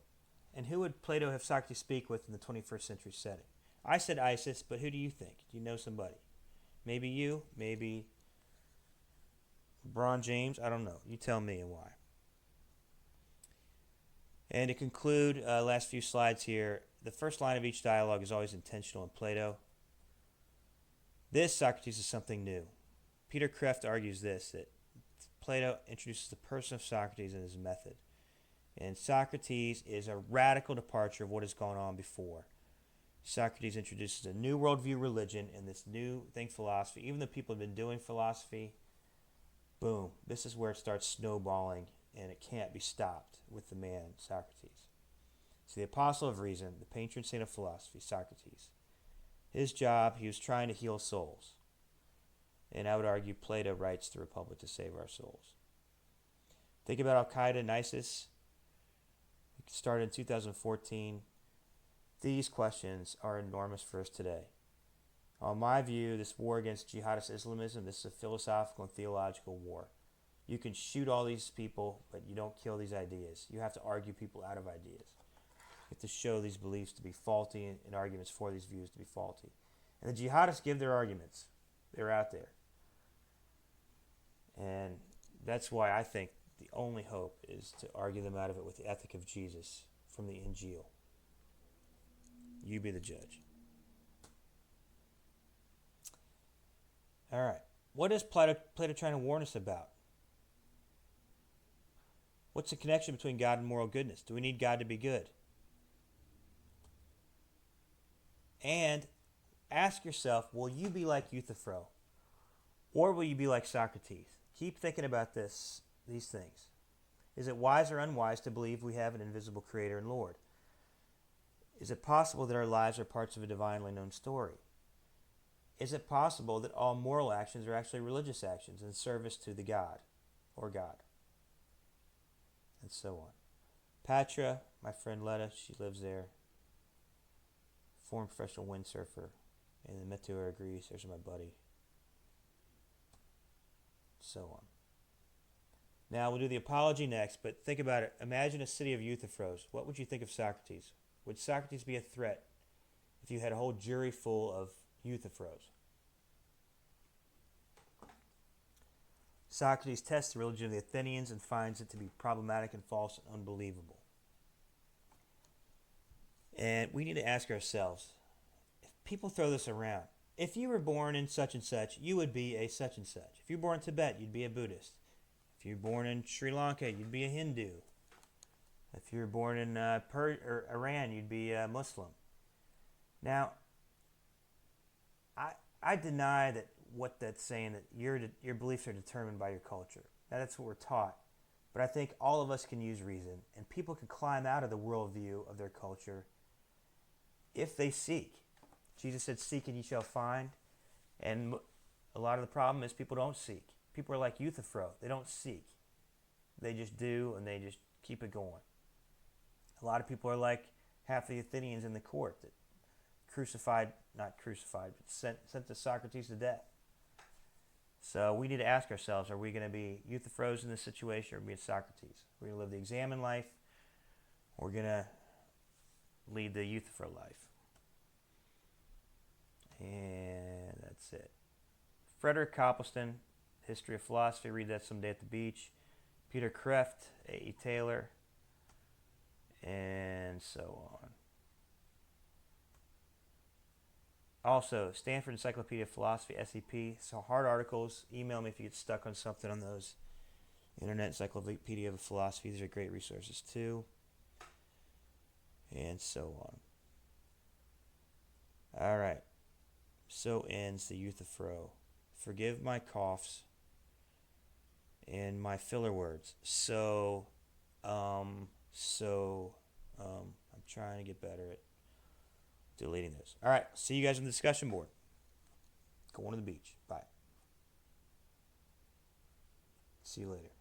And who would Plato have Socrates speak with in the 21st century setting? I said Isis, but who do you think? Do you know somebody? Maybe you, maybe LeBron James, I don't know. You tell me and why. And to conclude, last few slides here, the first line of each dialogue is always intentional in Plato. This, Socrates, is something new. Peter Kreeft argues this, that Plato introduces the person of Socrates and his method. And Socrates is a radical departure of what has gone on before. Socrates introduces a new worldview religion and this new thing, philosophy. Even though people have been doing philosophy, boom, this is where it starts snowballing, and it can't be stopped with the man, Socrates. So the apostle of reason, the patron saint of philosophy, Socrates. His job, he was trying to heal souls. And I would argue Plato writes the Republic to save our souls. Think about Al-Qaeda and ISIS. It started in 2014. These questions are enormous for us today. On my view, this war against jihadist Islamism, this is a philosophical and theological war. You can shoot all these people, but you don't kill these ideas. You have to argue people out of ideas. We have to show these beliefs to be faulty and arguments for these views to be faulty. And the jihadists give their arguments. They're out there. And that's why I think the only hope is to argue them out of it with the ethic of Jesus from the Injil. You be the judge. All right. What is Plato trying to warn us about? What's the connection between God and moral goodness? Do we need God to be good? And ask yourself, will you be like Euthyphro? Or will you be like Socrates? Keep thinking about these things. Is it wise or unwise to believe we have an invisible Creator and Lord? Is it possible that our lives are parts of a divinely known story? Is it possible that all moral actions are actually religious actions in service to the God or God? And so on. Patra, my friend Letta, she lives there. Former professional windsurfer in the Meteora, Greece. There's my buddy. So on. Now we'll do the apology next, but think about it. Imagine a city of Euthyphros. What would you think of Socrates? Would Socrates be a threat if you had a whole jury full of Euthyphros? Socrates tests the religion of the Athenians and finds it to be problematic and false and unbelievable. And we need to ask ourselves, if people throw this around, if you were born in such and such, you would be a such and such. If you were born in Tibet, you'd be a Buddhist. If you were born in Sri Lanka, you'd be a Hindu. If you were born in Iran, you'd be a Muslim. Now, I deny that what that's saying, that your beliefs are determined by your culture. Now, that's what we're taught. But I think all of us can use reason, and people can climb out of the worldview of their culture if they seek. Jesus said, seek and ye shall find. And a lot of the problem is people don't seek. People are like Euthyphro. They don't seek. They just do, and they just keep it going. A lot of people are like half the Athenians in the court that sent Socrates to death. So we need to ask ourselves, are we going to be Euthyphros in this situation, or be Socrates? We're going to live the examined life, or we're going to lead the Euthyphro life. And that's it. Frederick Copleston, History of Philosophy, read that someday at the beach. Peter Kreft, A.E. Taylor, and so on. Also, Stanford Encyclopedia of Philosophy, SEP. So hard articles. Email me if you get stuck on something on those. Internet Encyclopedia of Philosophy. These are great resources too. And so on. All right. So ends the Euthyphro. Forgive my coughs and my filler words. I'm trying to get better at deleting those. All right. See you guys on the discussion board. Going to the beach. Bye. See you later.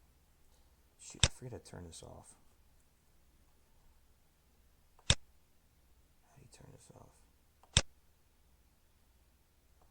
Shoot, I forget to turn this off.